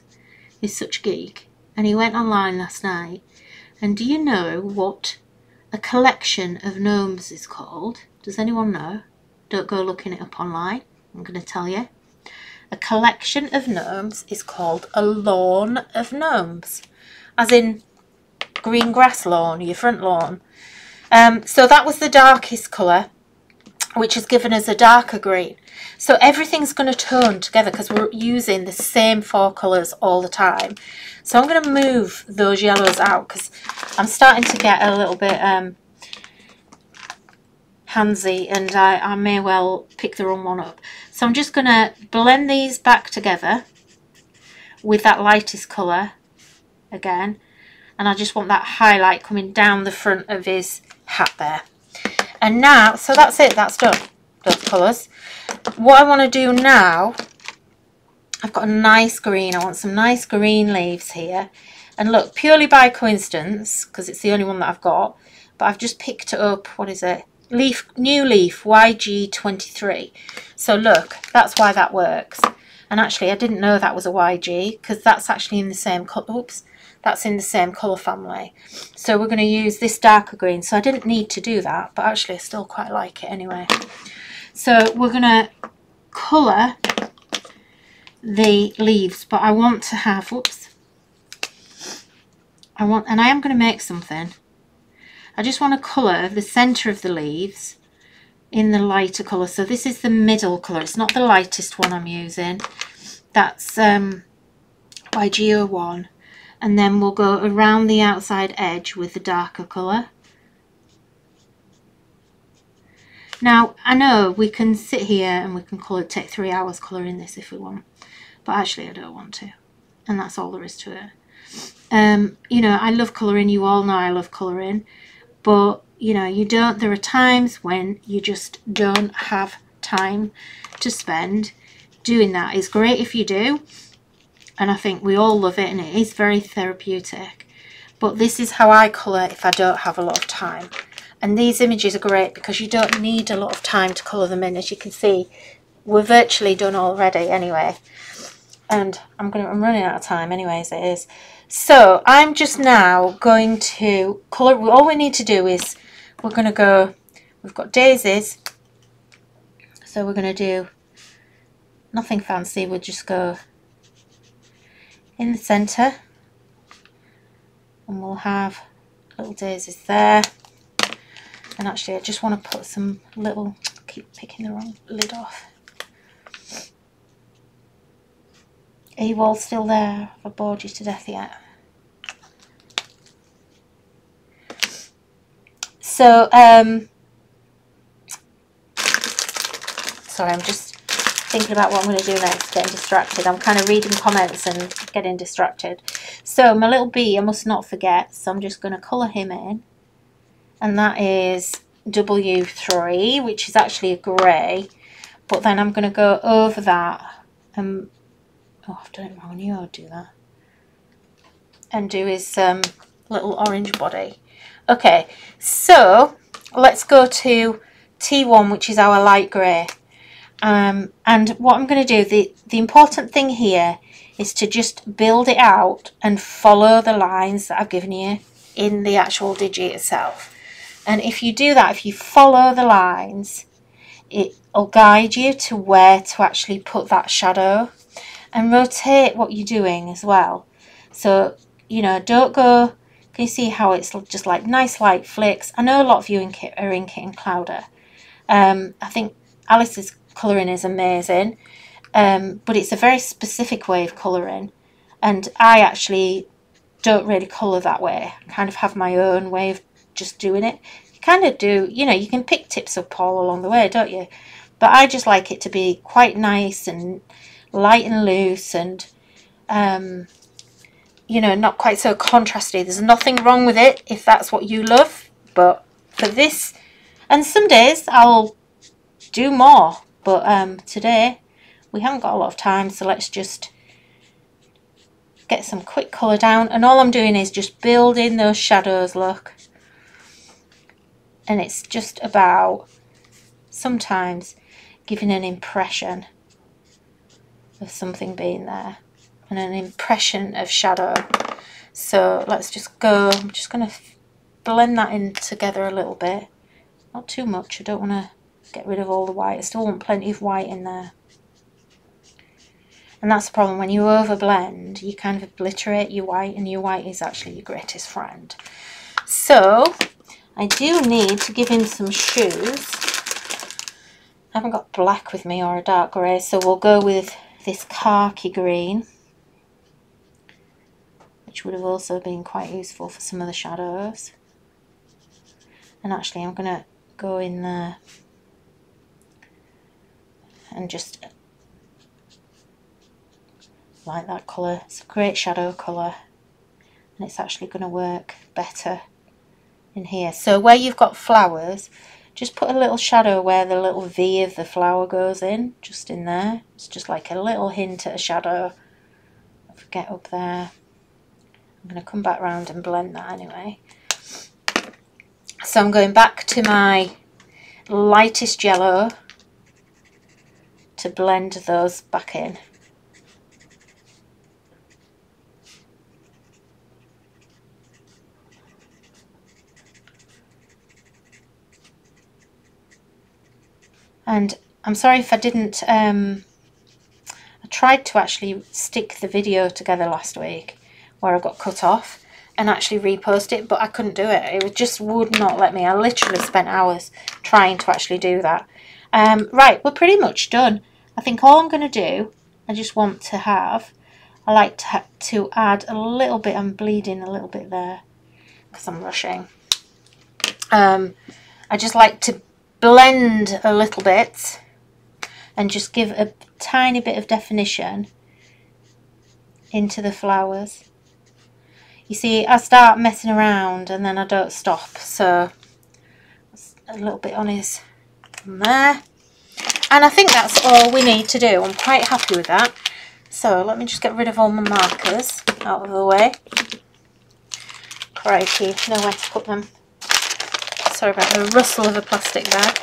Speaker 1: is such a geek, and he went online last night. And do you know what a collection of gnomes is called? Does anyone know? Don't go looking it up online. I'm going to tell you. A collection of gnomes is called a lawn of gnomes, as in green grass lawn, your front lawn. So that was the darkest colour, which has given us a darker green. So everything's going to tone together because we're using the same 4 colours all the time. So I'm going to move those yellows out because I'm starting to get a little bit handsy, and I may well pick the wrong one up. So I'm just going to blend these back together with that lightest colour again, and I just want that highlight coming down the front of his hat there. And now, so that's it, that's done, those colours. What I want to do now, I've got a nice green, I want some nice green leaves here. And look, purely by coincidence, because it's the only one that I've got, but I've just picked it up, what is it? New leaf YG23. So look, that's why that works. And actually I didn't know that was a YG, because that's actually in the same colour. Oops, that's in the same colour family. So we're going to use this darker green. So I didn't need to do that, but actually I still quite like it anyway. So we're going to colour the leaves, but I want to have, whoops, and I am going to make something. I just want to colour the centre of the leaves in the lighter colour. So this is the middle colour. It's not the lightest one I'm using. That's YG01. And then we'll go around the outside edge with the darker colour. Now, I know we can sit here and we can take 3 hours colouring this if we want. But actually I don't want to. And that's all there is to it. You know, I love colouring. You all know I love colouring. But, you know, there are times when you just don't have time to spend doing that. It's great if you do, and I think we all love it, and it is very therapeutic. But this is how I colour if I don't have a lot of time. And these images are great because you don't need a lot of time to colour them in. As you can see, we're virtually done already anyway. And I'm running out of time anyway as it is. So I'm just now going to colour. All we need to do is we've got daisies. So we're going to do nothing fancy. We'll just go in the centre. And we'll have little daisies there. And actually I just want to put some little, keep picking the wrong lid off. Are you all still there? Have I bored you to death yet? So, sorry, I'm just thinking about what I'm going to do next, getting distracted. I'm kind of reading comments and getting distracted. So, my little bee, I must not forget, so I'm just going to colour him in. And that is W3, which is actually a grey. But then I'm going to go over that and... oh, I've done it wrong. I knew I would do that. And do his little orange body. Okay, so let's go to T1, which is our light grey. And what I'm going to do, the important thing here is to just build it out and follow the lines that I've given you in the actual digit itself. And if you do that, if you follow the lines, it'll guide you to where to actually put that shadow. And rotate what you're doing as well. So, you know, don't go... Can you see how it's just like nice light flicks? I know a lot of you are inking in Clouder. I think Alice's colouring is amazing. But it's a very specific way of colouring. And I actually don't really colour that way. I kind of have my own way of just doing it. You kind of do, you know, you can pick tips up all along the way, don't you? But I just like it to be quite nice and light and loose and you know, not quite so contrasty. There's nothing wrong with it if that's what you love, but for this, and some days I'll do more, but today we haven't got a lot of time, so let's just get some quick colour down. And all I'm doing is just building those shadows, look, and it's just about sometimes giving an impression of something being there and an impression of shadow. So let's just go, I'm just going to blend that in together a little bit, not too much. I don't want to get rid of all the white. I still want plenty of white in there, and that's the problem. When you over blend, you kind of obliterate your white, and your white is actually your greatest friend. So I do need to give him some shoes. I haven't got black with me or a dark grey, so we'll go with this khaki green, which would have also been quite useful for some of the shadows. And actually I'm going to go in there and just like that colour. It's a great shadow colour, and it's actually going to work better in here. So where you've got flowers, just put a little shadow where the little V of the flower goes in, just in there. It's just like a little hint at a shadow. Get up there. I'm going to come back round and blend that anyway. So I'm going back to my lightest yellow to blend those back in. And I'm sorry if I didn't, I tried to actually stick the video together last week where I got cut off and actually repost it, but I couldn't do it. It just would not let me. I literally spent hours trying to actually do that. Right, we're pretty much done. I think all I'm going to do, I just want to have, I like to add a little bit, I'm bleeding a little bit there because I'm rushing. I just like to blend a little bit and just give a tiny bit of definition into the flowers. You see, I start messing around and then I don't stop, so a little bit on his there. And I think that's all we need to do. I'm quite happy with that. So let me just get rid of all my markers out of the way. Crikey, know where to put them. Sorry about the rustle of a plastic bag.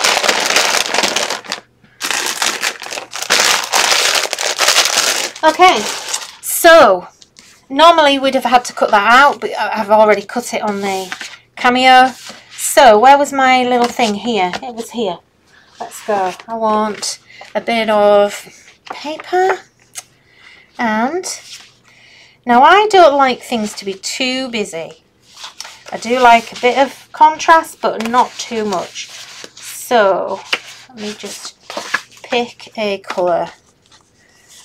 Speaker 1: Okay, so normally we'd have had to cut that out, but I've already cut it on the Cameo. So where was my little thing? Here. It was here. Let's go. I want a bit of paper, and now I don't like things to be too busy. I do like a bit of contrast, but not too much. So let me just pick a colour. I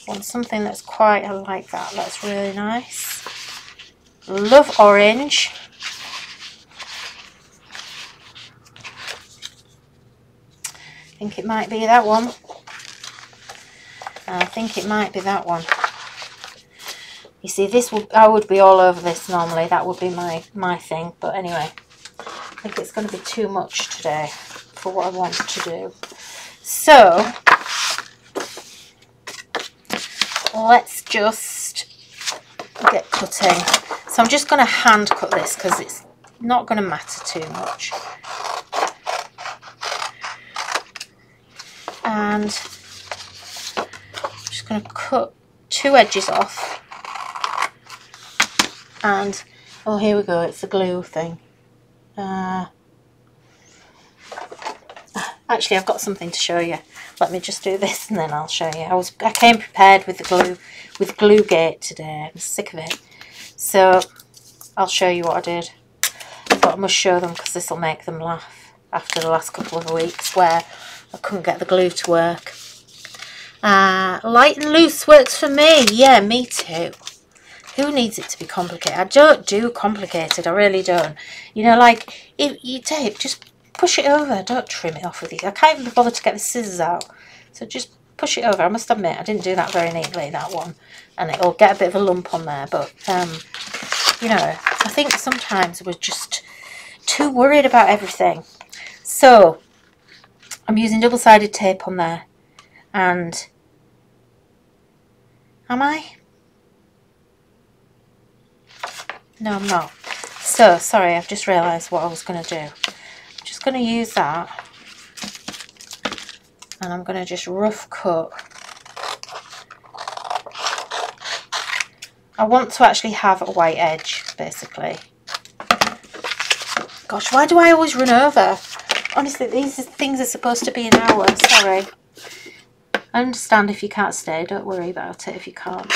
Speaker 1: want something that's quite like that. That's really nice. Love orange. I think it might be that one. I think it might be that one. You see, I would be all over this normally. That would be my thing. But anyway, I think it's going to be too much today for what I want to do. So let's just get cutting. So I'm just going to hand cut this because it's not going to matter too much. And I'm just going to cut 2 edges off. And, oh, here we go, it's the glue thing. Actually, I've got something to show you. Let me just do this and then I'll show you. I came prepared with the glue, with Glue-Gate today. I'm sick of it. So, I'll show you what I did. I thought I must show them because this will make them laugh after the last couple of weeks where I couldn't get the glue to work. Light and loose works for me. Yeah, me too. Who needs it to be complicated? I don't do complicated, I really don't. You know, like, if you tape, just push it over. Don't trim it off with these. I can't even be bothered to get the scissors out. So just push it over. I must admit, I didn't do that very neatly, that one. And it'll get a bit of a lump on there. But, you know, I think sometimes we're just too worried about everything. So, I'm using double-sided tape on there. And, am I? No, I'm not. So, sorry, I've just realised what I was going to do. I'm just going to use that. And I'm going to just rough cut. I want to actually have a white edge, basically. Gosh, why do I always run over? Honestly, these things are supposed to be an hour. Sorry. I understand if you can't stay. Don't worry about it if you can't.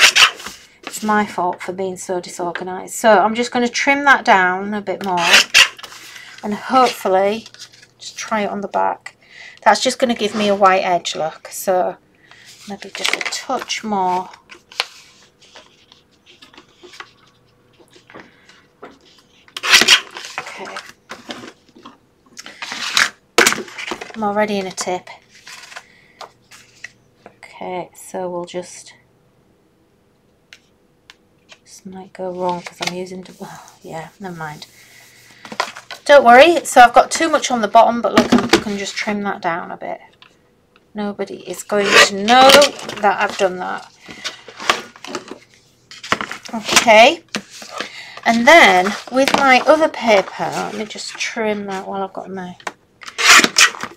Speaker 1: It's my fault for being so disorganised. So I'm just going to trim that down a bit more and hopefully just try it on the back. That's just going to give me a white edge look. So maybe just a touch more. Okay. I'm already in a tip. Okay, so we'll just might go wrong because I'm using yeah, never mind, don't worry. So I've got too much on the bottom, but look, I can just trim that down a bit. Nobody is going to know that I've done that. Okay, and then with my other paper, let me just trim that while I've got my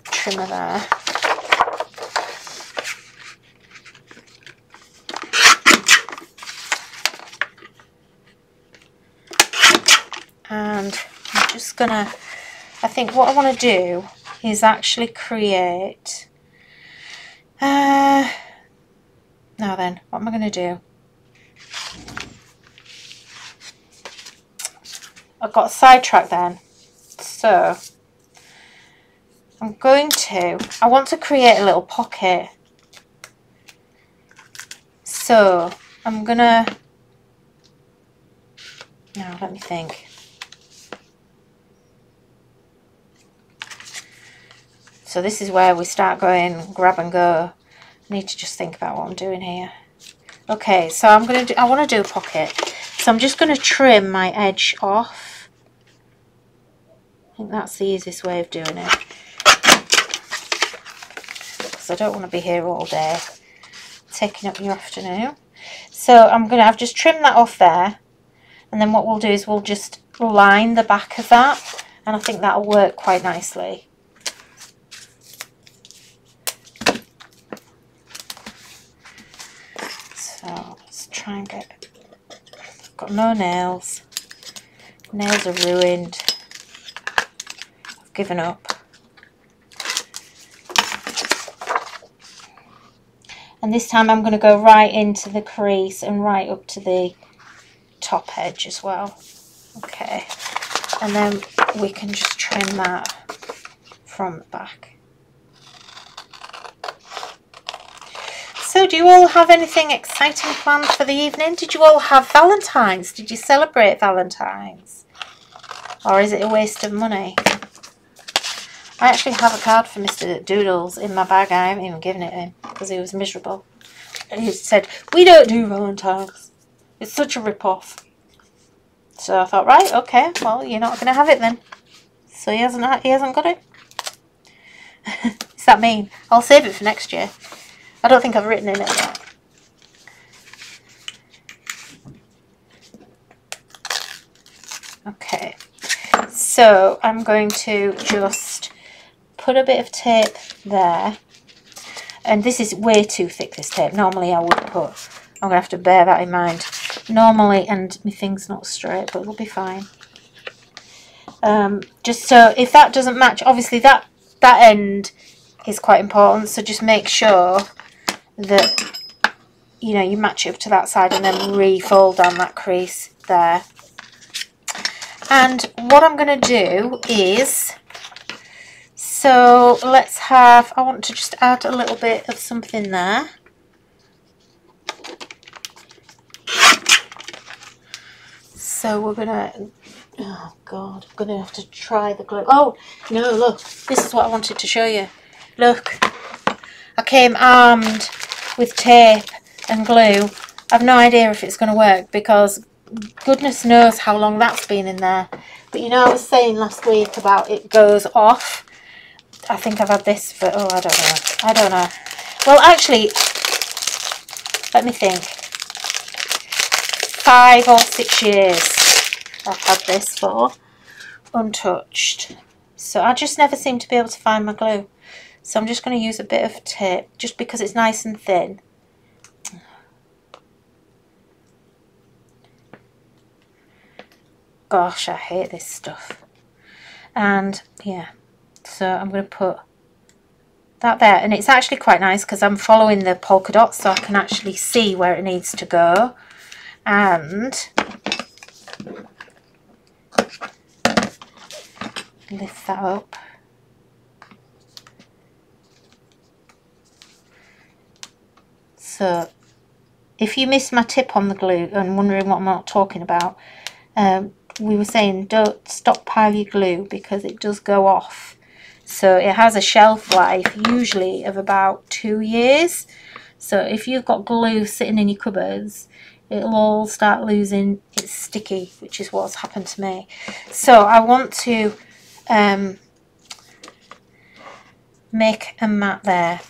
Speaker 1: trimmer there. And I'm just gonna, I think what I want to do is actually create, now then, what am I going to do? I've got sidetracked then, so I'm going to, I want to create a little pocket, so I'm gonna, now let me think. So this is where we start going grab and go. I need to just think about what I'm doing here. Okay, so I want to do a pocket. So I'm just going to trim my edge off. I think that's the easiest way of doing it. Because I don't want to be here all day, taking up your afternoon. So I've just trimmed that off there. And then what we'll do is we'll just line the back of that and I think that'll work quite nicely. So let's try and get, I've got no nails. Nails are ruined. I've given up. And this time I'm going to go right into the crease and right up to the top edge as well. Okay, and then we can just trim that from the back. So do you all have anything exciting planned for the evening? Did you all have Valentine's? Did you celebrate Valentine's? Or is it a waste of money? I actually have a card for Mr. Doodles in my bag. I haven't even given it him because he was miserable. And he said, "We don't do Valentine's. It's such a rip-off." So I thought, right, okay, well, you're not going to have it then. So he hasn't got it. Does that mean I'll save it for next year? I don't think I've written in it yet. Okay, so I'm going to just put a bit of tape there, and this is way too thick, this tape. Normally I would put, I'm going to have to bear that in mind. Normally, and my thing's not straight, but it'll be fine. Just so if that doesn't match, obviously that end is quite important, so just make sure that, you know, you match it up to that side and then refold down that crease there. And what I'm going to do is, so let's have, I want to just add a little bit of something there. So we're going to, oh God, I'm going to have to try the glue. Oh, no, look, this is what I wanted to show you. Look, I came armed with tape and glue. I've no idea if it's going to work because goodness knows how long that's been in there. But you know, I was saying last week about it goes off. I think I've had this for, oh, I don't know. Well, actually, let me think. 5 or 6 years I've had this for, untouched. So I just never seem to be able to find my glue. So I'm just going to use a bit of tape, just because it's nice and thin. Gosh, I hate this stuff. And yeah, so I'm going to put that there. And it's actually quite nice because I'm following the polka dots, so I can actually see where it needs to go. And lift that up. So if you missed my tip on the glue and wondering what I'm not talking about, we were saying don't stockpile your glue because it does go off. So it has a shelf life usually of about 2 years. So if you've got glue sitting in your cupboards, it'll all start losing its sticky, which is what's happened to me. So I want to make a mat there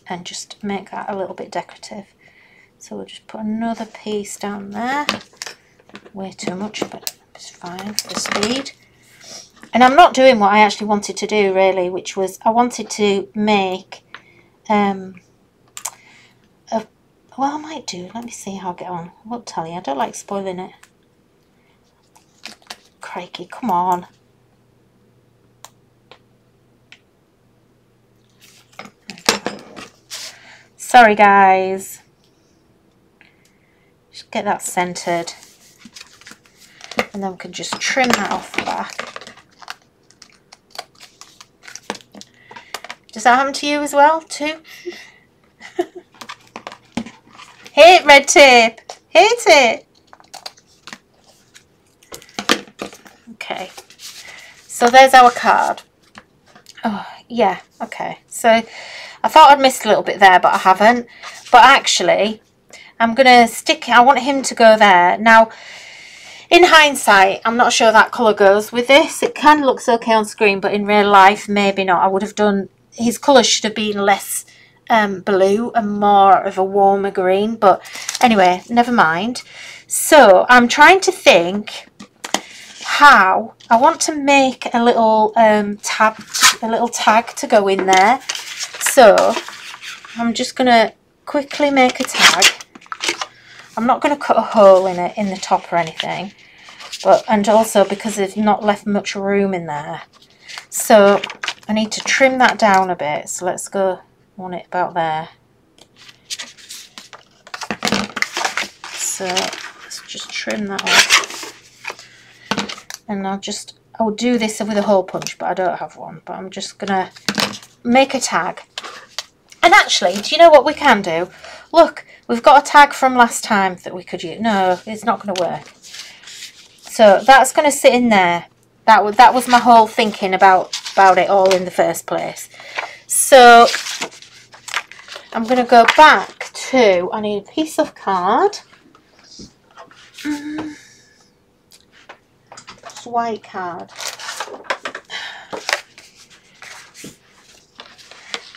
Speaker 1: and just make that a little bit decorative. So we'll just put another piece down there. Way too much, but it's fine for the speed. And I'm not doing what I actually wanted to do really, which was I wanted to make well, I might do. Let me see how I get on. I won't tell you. I don't like spoiling it. Crikey, come on. Sorry, guys. Just get that centered. And then we can just trim that off the back. Does that happen to you as well, too? Hate red tape. Hate it. Okay. So there's our card. Oh, yeah. Okay. So I thought I'd missed a little bit there, but I haven't. But actually, I'm going to stick, I want him to go there. Now, in hindsight, I'm not sure that colour goes with this. It kind of looks okay on screen, but in real life, maybe not. I would have done, his colour should have been less blue and more of a warmer green, but anyway, never mind. So I'm trying to think how I want to make a little tag to go in there. So I'm just going to quickly make a tag. I'm not going to cut a hole in it in the top or anything, and also because they've not left much room in there. So I need to trim that down a bit. So let's go on it about there. So let's just trim that off. And I'll do this with a hole punch, but I don't have one. But I'm just gonna make a tag. And actually, do you know what we can do? Look, we've got a tag from last time that we could use. No, it's not going to work. So that's going to sit in there. That was my whole thinking about it all in the first place. So I'm going to go back to, I need a piece of card. It's white card.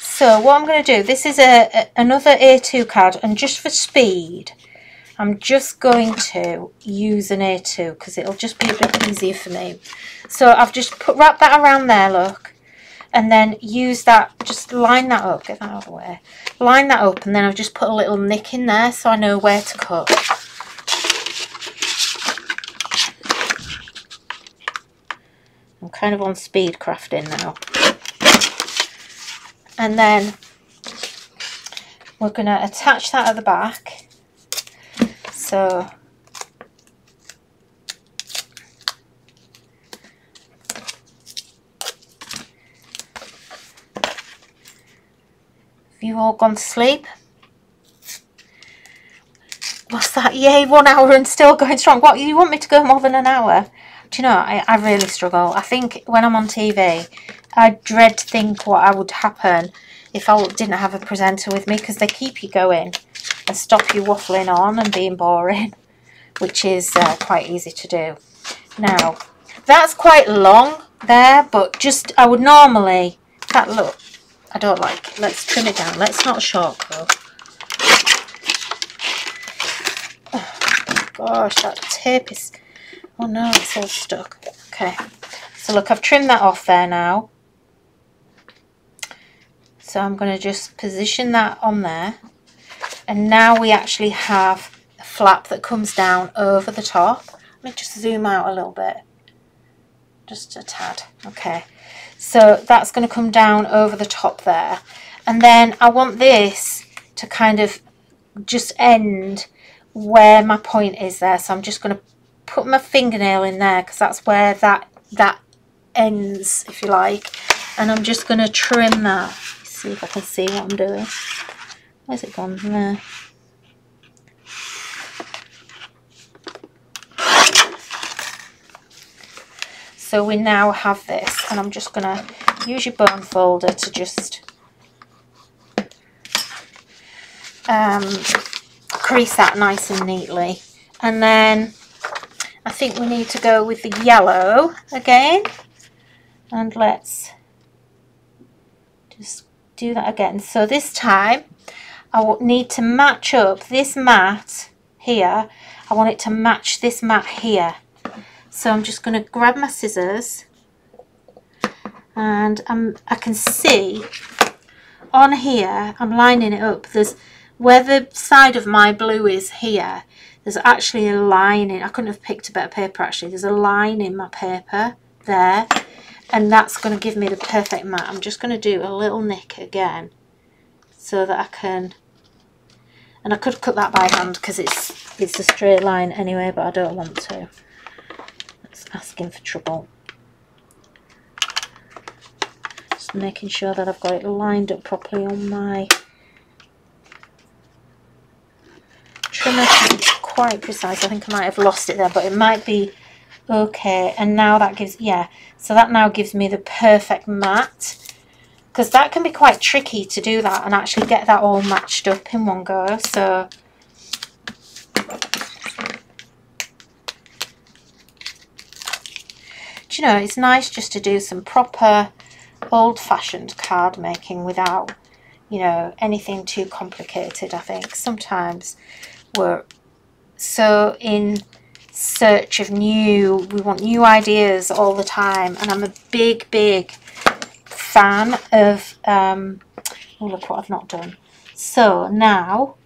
Speaker 1: So what I'm going to do, this is another A2 card, and just for speed, I'm just going to use an A2 because it'll just be a bit easier for me. So I've just wrapped that around there, look, and then use that, just line that up, get that out of the way, line that up, and then I've just put a little nick in there so I know where to cut. I'm kind of on speed crafting now. And then we're going to attach that at the back. So have you all gone to sleep? What's that? Yay, 1 hour and still going strong. What, you want me to go more than an hour? Do you know, I really struggle. I think when I'm on TV, I dread to think what would happen if I didn't have a presenter with me, because they keep you going and stop you waffling on and being boring, which is quite easy to do. Now, that's quite long there, but just, I would normally, that look, I don't like it. Let's trim it down. Let's not shortcut. Oh gosh, that tape is, oh no, it's all stuck. Okay, so look, I've trimmed that off there now. So I'm going to just position that on there. And now we actually have a flap that comes down over the top. Let me just zoom out a little bit. Just a tad. Okay. So that's going to come down over the top there. And then I want this to kind of just end where my point is there. So I'm just going to put my fingernail in there because that's where that ends, if you like. And I'm just going to trim that. See if I can see what I'm doing. Where's it gone? There. So we now have this, and I'm just going to use your bone folder to just crease that nice and neatly. And then I think we need to go with the yellow again, and let's just do that again. So this time I will need to match up this mat here. I want it to match this mat here. So I'm just going to grab my scissors, and I can see on here, I'm lining it up. There's where the side of my blue is here, there's actually a line in, I couldn't have picked a better paper actually, there's a line in my paper there. And that's going to give me the perfect mat. I'm just going to do a little nick again so that I can, and I could cut that by hand because it's a straight line anyway, but I don't want to. That's asking for trouble. Just making sure that I've got it lined up properly on my trimmer. It's quite precise. I think I might have lost it there, but it might be okay. And now that gives, yeah, so that now gives me the perfect mat, because that can be quite tricky to do that and actually get that all matched up in one go. So do you know, it's nice just to do some proper old-fashioned card making without, you know, anything too complicated. I think sometimes we're so search of we want new ideas all the time, and I'm a big fan of oh, look what I've not done. So now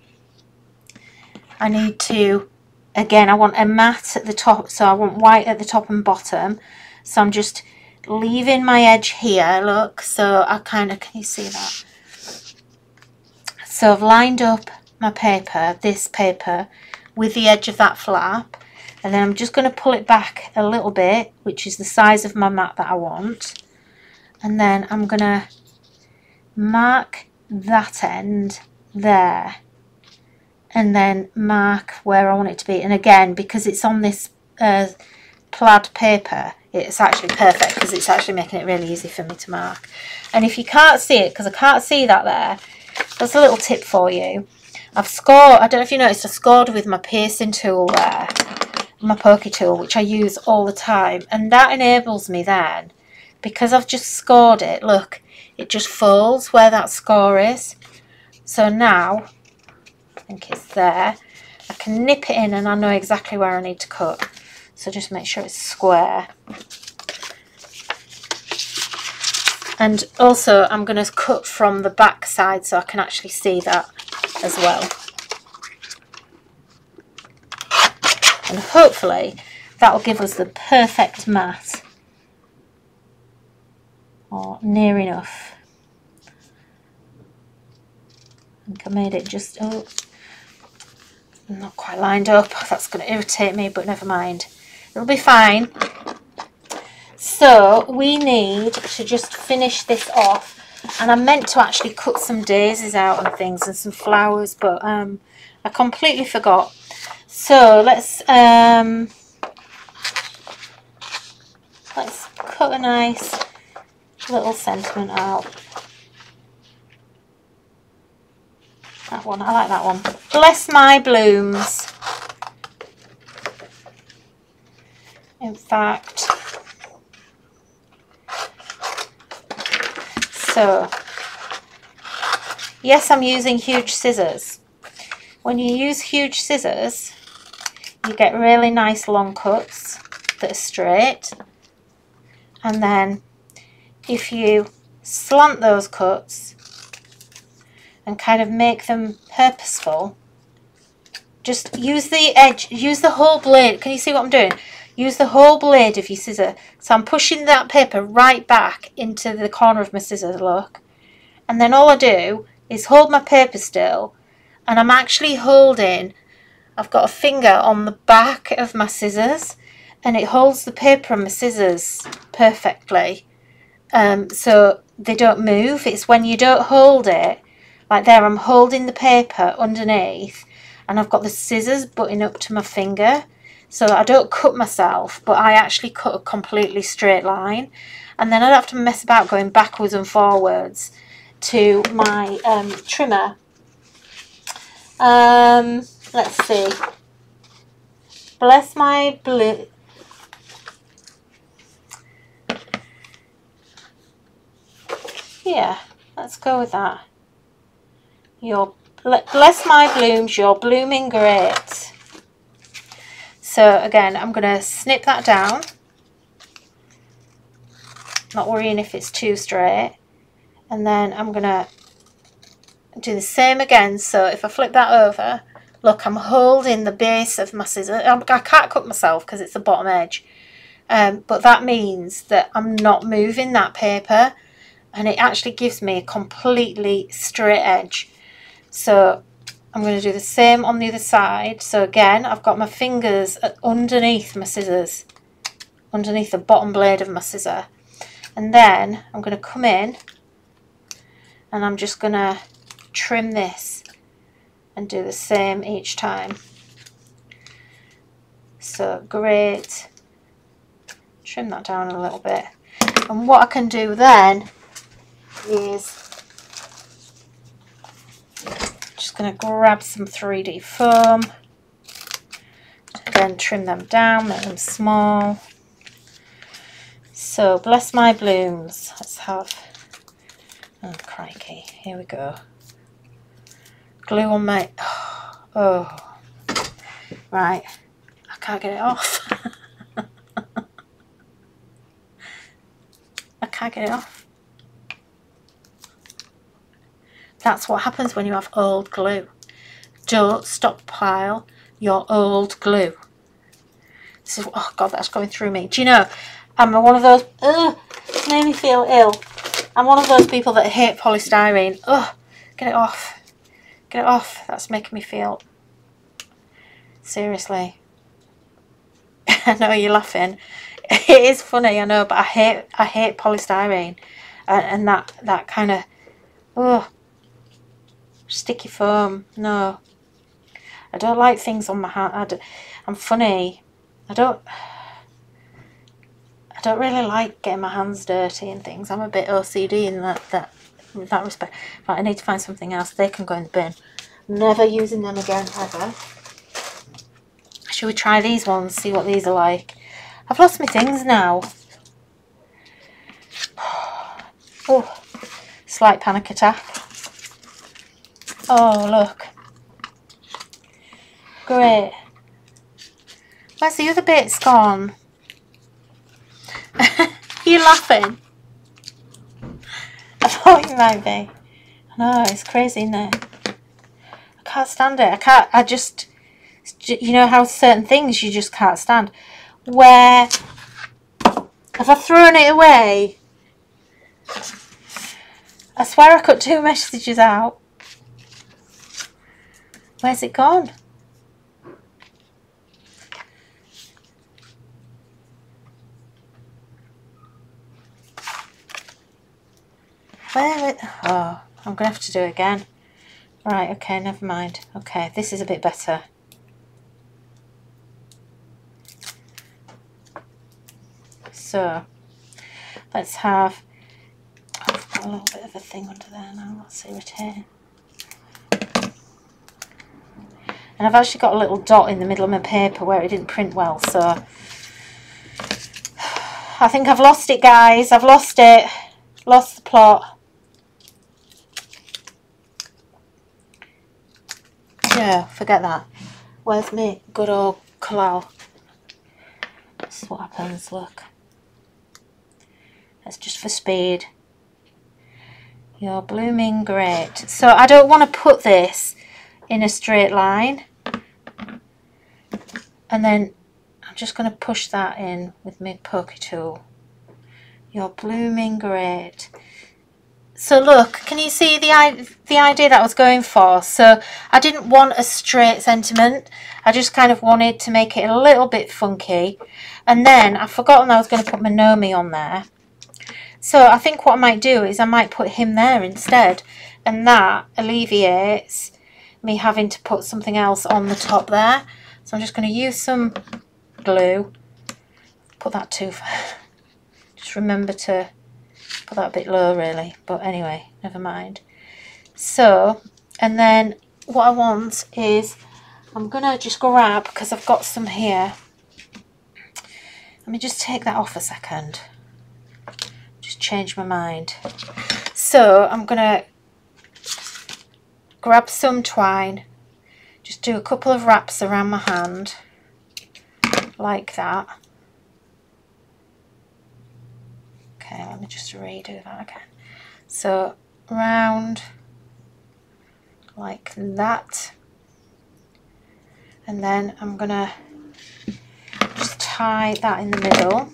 Speaker 1: I need to, again, I want a matte at the top, so I want white at the top and bottom. So I'm just leaving my edge here, look, so I kind of, can you see that? So I've lined up my paper, this paper, with the edge of that flap, and then I'm just going to pull it back a little bit, which is the size of my mat that I want, and then I'm going to mark that end there, and then mark where I want it to be. And again, because it's on this plaid paper, it's actually perfect because it's actually making it really easy for me to mark. And if you can't see it, because I can't see that there, that's a little tip for you. I've scored, I don't know if you noticed, I scored with my piercing tool there, my pokey tool, which I use all the time, and that enables me then, because I've just scored it, look, it just folds where that score is. So now, I think it's there, I can nip it in and I know exactly where I need to cut. So just make sure it's square. And also I'm going to cut from the back side so I can actually see that as well. And hopefully that will give us the perfect mat, or near enough. I think I made it just, oh, not quite lined up. That's going to irritate me, but never mind. It'll be fine. So we need to just finish this off. And I meant to actually cut some daisies out and things and some flowers, but I completely forgot. So let's cut a nice little sentiment out. That one, I like that one. Bless my blooms. In fact, so yes, I'm using huge scissors. When you use huge scissors, you get really nice long cuts that are straight. And then if you slant those cuts and kind of make them purposeful, just use the edge, use the whole blade. Can you see what I'm doing? Use the whole blade of your scissor. So I'm pushing that paper right back into the corner of my scissors, look. And then all I do is hold my paper still, and I'm actually holding, I've got a finger on the back of my scissors, and it holds the paper and my scissors perfectly. So they don't move. It's when you don't hold it, like there, I'm holding the paper underneath, and I've got the scissors butting up to my finger, so that I don't cut myself, but I actually cut a completely straight line. And then I don't have to mess about going backwards and forwards to my trimmer. Let's see. Bless my blue. Yeah, let's go with that. Bless my blooms, you're blooming great. So again, I'm going to snip that down, not worrying if it's too straight. And then I'm going to do the same again. So if I flip that over, look, I'm holding the base of my scissors. I can't cut myself because it's the bottom edge. But that means that I'm not moving that paper, and it actually gives me a completely straight edge. So I'm going to do the same on the other side. So again, I've got my fingers underneath my scissors, underneath the bottom blade of my scissor. And then I'm going to come in and I'm just going to trim this and do the same each time. So great. Trim that down a little bit. And what I can do then is just going to grab some 3D foam, then trim them down, make them small. So bless my blooms. Let's have, oh crikey, here we go. Glue on my, oh, right, I can't get it off. I can't get it off. That's what happens when you have old glue. Don't stockpile your old glue. This is, oh God, that's going through me. Do you know, I'm one of those, it's made me feel ill. I'm one of those people that hate polystyrene. Ugh, get it off. Get it off. That's making me feel, seriously. I know you're laughing. It is funny, I know, but I hate polystyrene. And that kind of, oh, sticky foam. No. I don't like things on my hand. I'm funny. I don't really like getting my hands dirty and things. I'm a bit OCD in that respect. But I need to find something else. They can go in the bin. Never using them again ever. Should we try these ones? See what these are like. I've lost my things now. Oh, slight panic attack. Oh look. Great. Where's the other bits gone? You're laughing. I thought you might be. I know, it's crazy, isn't it? I can't stand it. I just, you know how certain things you just can't stand. Where, have I thrown it away? I swear I cut 2 messages out. Where's it gone? Oh, I'm going to have to do it again. Right, okay, never mind. Okay, this is a bit better. So, let's have... Oh, I've got a little bit of a thing under there now. That's irritating. And I've actually got a little dot in the middle of my paper where it didn't print well, so... I think I've lost it, guys. I've lost it. Lost the plot. Yeah, forget that. Where's me? Good old Kalal. This is what happens, look. That's just for speed. You're blooming great. So I don't want to put this in a straight line. And then I'm just going to push that in with my pokey tool. You're blooming great. So look, can you see the idea that I was going for? So I didn't want a straight sentiment. I just kind of wanted to make it a little bit funky. And then I've forgotten I was going to put my Gnome on there. So I think what I might do is I might put him there instead. And that alleviates me having to put something else on the top there. So I'm just going to use some glue. Put that too far. Just remember to put that a bit low really, but anyway, never mind. So, and then what I want is, I'm gonna just grab, because I've got some here, let me just take that off a second, just change my mind. So I'm gonna grab some twine, just do a couple of wraps around my hand, like that. Okay, let me just redo that again. So round like that, and then I'm gonna just tie that in the middle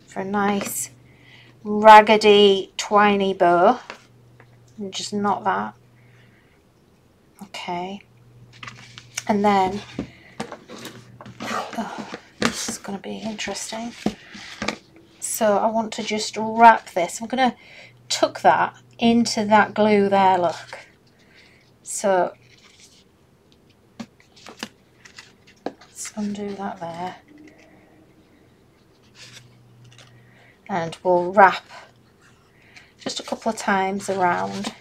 Speaker 1: for a nice raggedy twiny bow, and just knot that. Okay, and then oh, this is going to be interesting. So I want to just wrap this. I'm going to tuck that into that glue there, look. So let's undo that there. And we'll wrap just a couple of times around.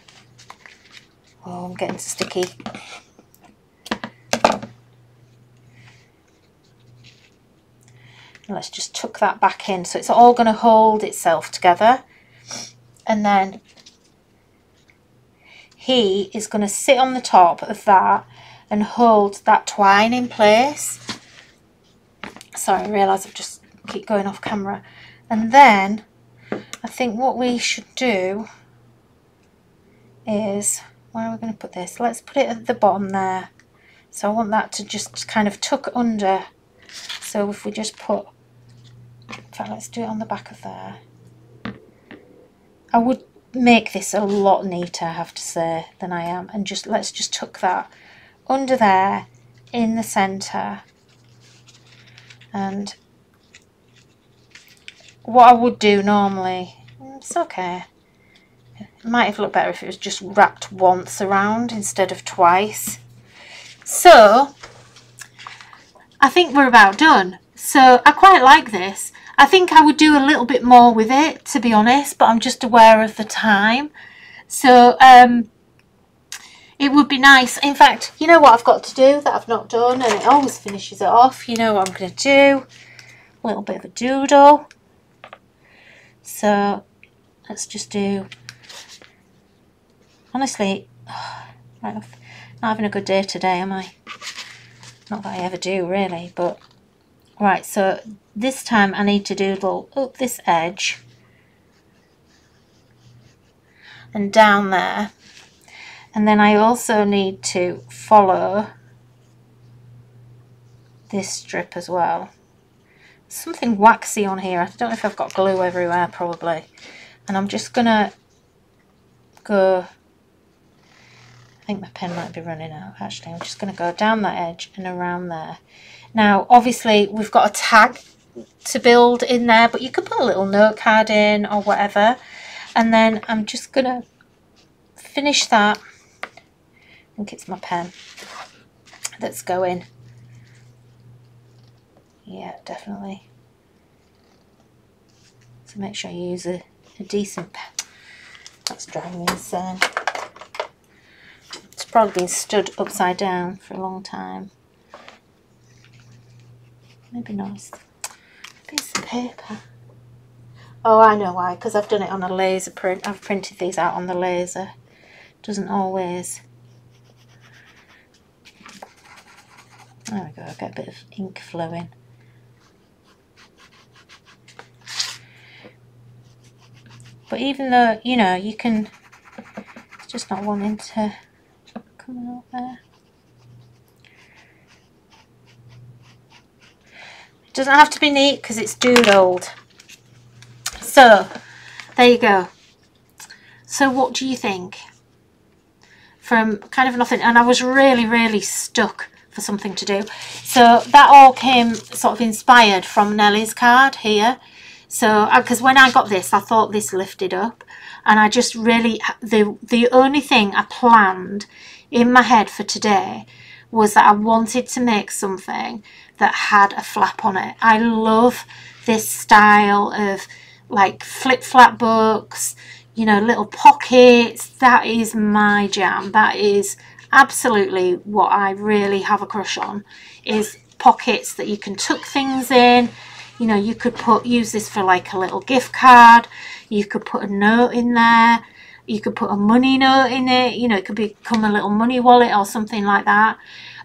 Speaker 1: Oh, I'm getting sticky. Let's just tuck that back in, so it's all going to hold itself together. And then he is going to sit on the top of that, and hold that twine in place. Sorry, I realise I've just keep going off camera. And then I think what we should do is, where are we going to put this? Let's put it at the bottom there. So I want that to just kind of tuck under. So if we just put, in fact, let's do it on the back of there. I would make this a lot neater, I have to say, than I am. And just let's just tuck that under there in the centre. And what I would do normally, it's okay. It might have looked better if it was just wrapped once around instead of twice. So I think we're about done. So I quite like this. I think I would do a little bit more with it, to be honest, but I'm just aware of the time. So it would be nice. In fact, you know what I've got to do that I've not done, and it always finishes it off. You know what I'm going to do? A little bit of a doodle. So let's just do, honestly, right, not having a good day today, am I? Not that I ever do, really, but right, so this time I need to doodle up this edge and down there, and then I also need to follow this strip as well. Something waxy on here. I don't know if I've got glue everywhere, probably. And I'm just gonna go, I think my pen might be running out actually. I'm just gonna go down that edge and around there. Now obviously we've got a tag to build in there, but you could put a little note card in or whatever. And then I'm just gonna finish that. I think it's my pen that's going. Yeah, definitely. So make sure you use a decent pen. That's driving me insane. It's probably been stood upside down for a long time. Maybe not. A piece of paper. Oh, I know why. Because I've done it on a laser print. I've printed these out on the laser. Doesn't always. There we go. Get a bit of ink flowing. But even though, you know, you can, it's just not wanting to come out there. It doesn't have to be neat because it's doodled. So, there you go. So what do you think? From kind of nothing, and I was really stuck for something to do. So that all came sort of inspired from Nellie's card here. So, because when I got this, I thought this lifted up, and I just really, the only thing I planned in my head for today was that I wanted to make something that had a flap on it. I love this style of like flip-flap books, you know, little pockets. That is my jam. That is absolutely what I really have a crush on, is pockets that you can tuck things in. You know, you could use this for like a little gift card. You could put a note in there. You could put a money note in it. You know, it could become a little money wallet or something like that.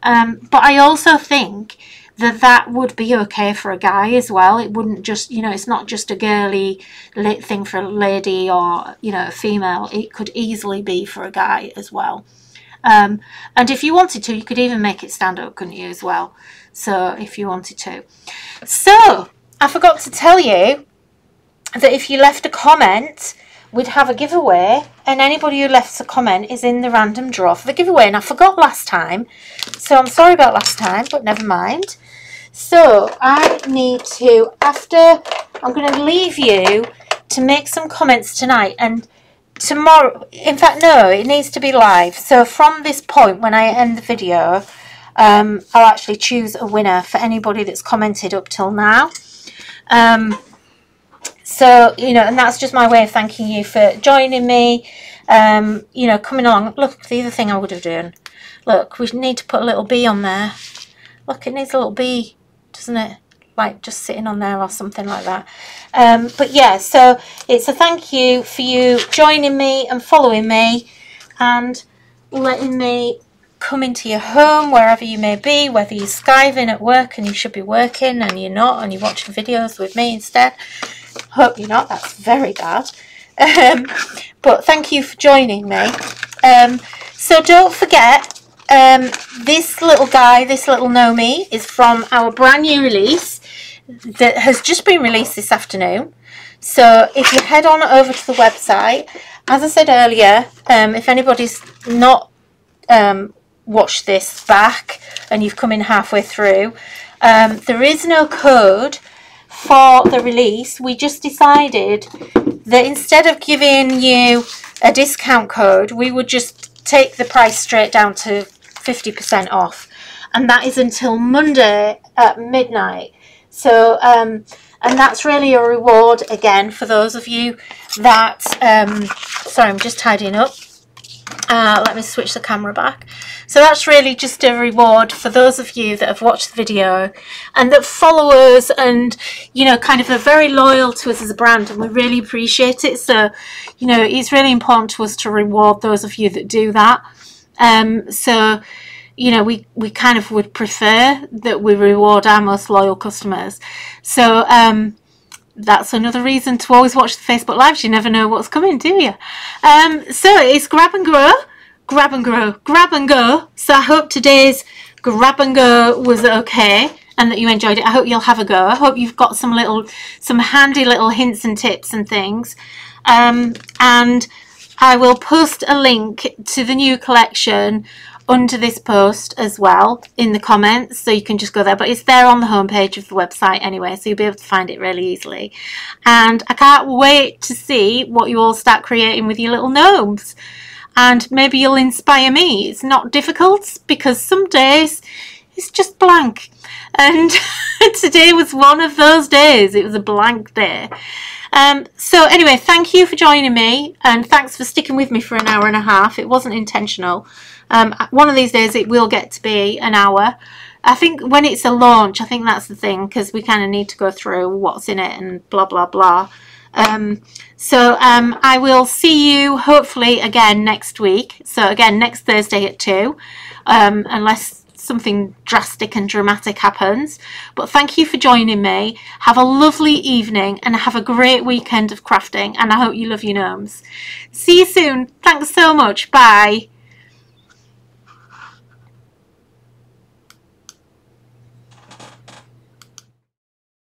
Speaker 1: But I also think that that would be okay for a guy as well. It wouldn't just, you know, it's not just a girly thing for a lady or, you know, a female. It could easily be for a guy as well. And if you wanted to, you could even make it stand up, couldn't you, as well? So if you wanted to. So I forgot to tell you that if you left a comment, we'd have a giveaway, and anybody who left a comment is in the random draw for the giveaway. And I forgot last time, so I'm sorry about last time, but never mind. So I need to, I'm going to leave you to make some comments tonight, and tomorrow, in fact no, it needs to be live. So from this point, when I end the video, I'll actually choose a winner for anybody that's commented up till now. So, you know, and that's just my way of thanking you for joining me, you know, coming along. Look, the other thing I would have done, look, we need to put a little bee on there. Look, it needs a little bee, doesn't it? Like just sitting on there or something like that. But yeah, so it's a thank you for you joining me and following me and letting me come into your home, wherever you may be, whether you're skiving at work and you should be working and you're not, and you're watching videos with me instead. Hope you're not, that's very bad. But thank you for joining me. So don't forget, this little guy, this little Gnome, is from our brand new release that has just been released this afternoon. So if you head on over to the website, as I said earlier, if anybody's not watched this back and you've come in halfway through, there is no code for the release. We just decided that instead of giving you a discount code, we would just take the price straight down to 50% off, and that is until Monday at midnight. So and that's really a reward again for those of you that sorry, I'm just tidying up. Let me switch the camera back. So that's really just a reward for those of you that have watched the video and that follow us and, you know, kind of are very loyal to us as a brand, and we really appreciate it. So, you know, it's really important to us to reward those of you that do that. So, you know, we kind of would prefer that we reward our most loyal customers. So that's another reason to always watch the Facebook Lives. You never know what's coming, do you? So it's grab and grow, grab and grow, grab and go. So I hope today's grab and go was okay and that you enjoyed it. I hope you'll have a go. I hope you've got some handy little hints and tips and things. And I will post a link to the new collection under this post as well in the comments, so you can just go there, but it's there on the homepage of the website anyway, so you'll be able to find it really easily. And I can't wait to see what you all start creating with your little gnomes, and maybe you'll inspire me. It's not difficult because some days it's just blank, and today was one of those days. It was a blank day. So anyway, thank you for joining me, and thanks for sticking with me for an hour and a half. It wasn't intentional. One of these days it will get to be an hour. I think when it's a launch, I think that's the thing, because we kind of need to go through what's in it and blah blah blah. So I will see you hopefully again next week. So again next Thursday at 2, unless something drastic and dramatic happens. But thank you for joining me. Have a lovely evening and have a great weekend of crafting, and I hope you love your gnomes. See you soon. Thanks so much. Bye.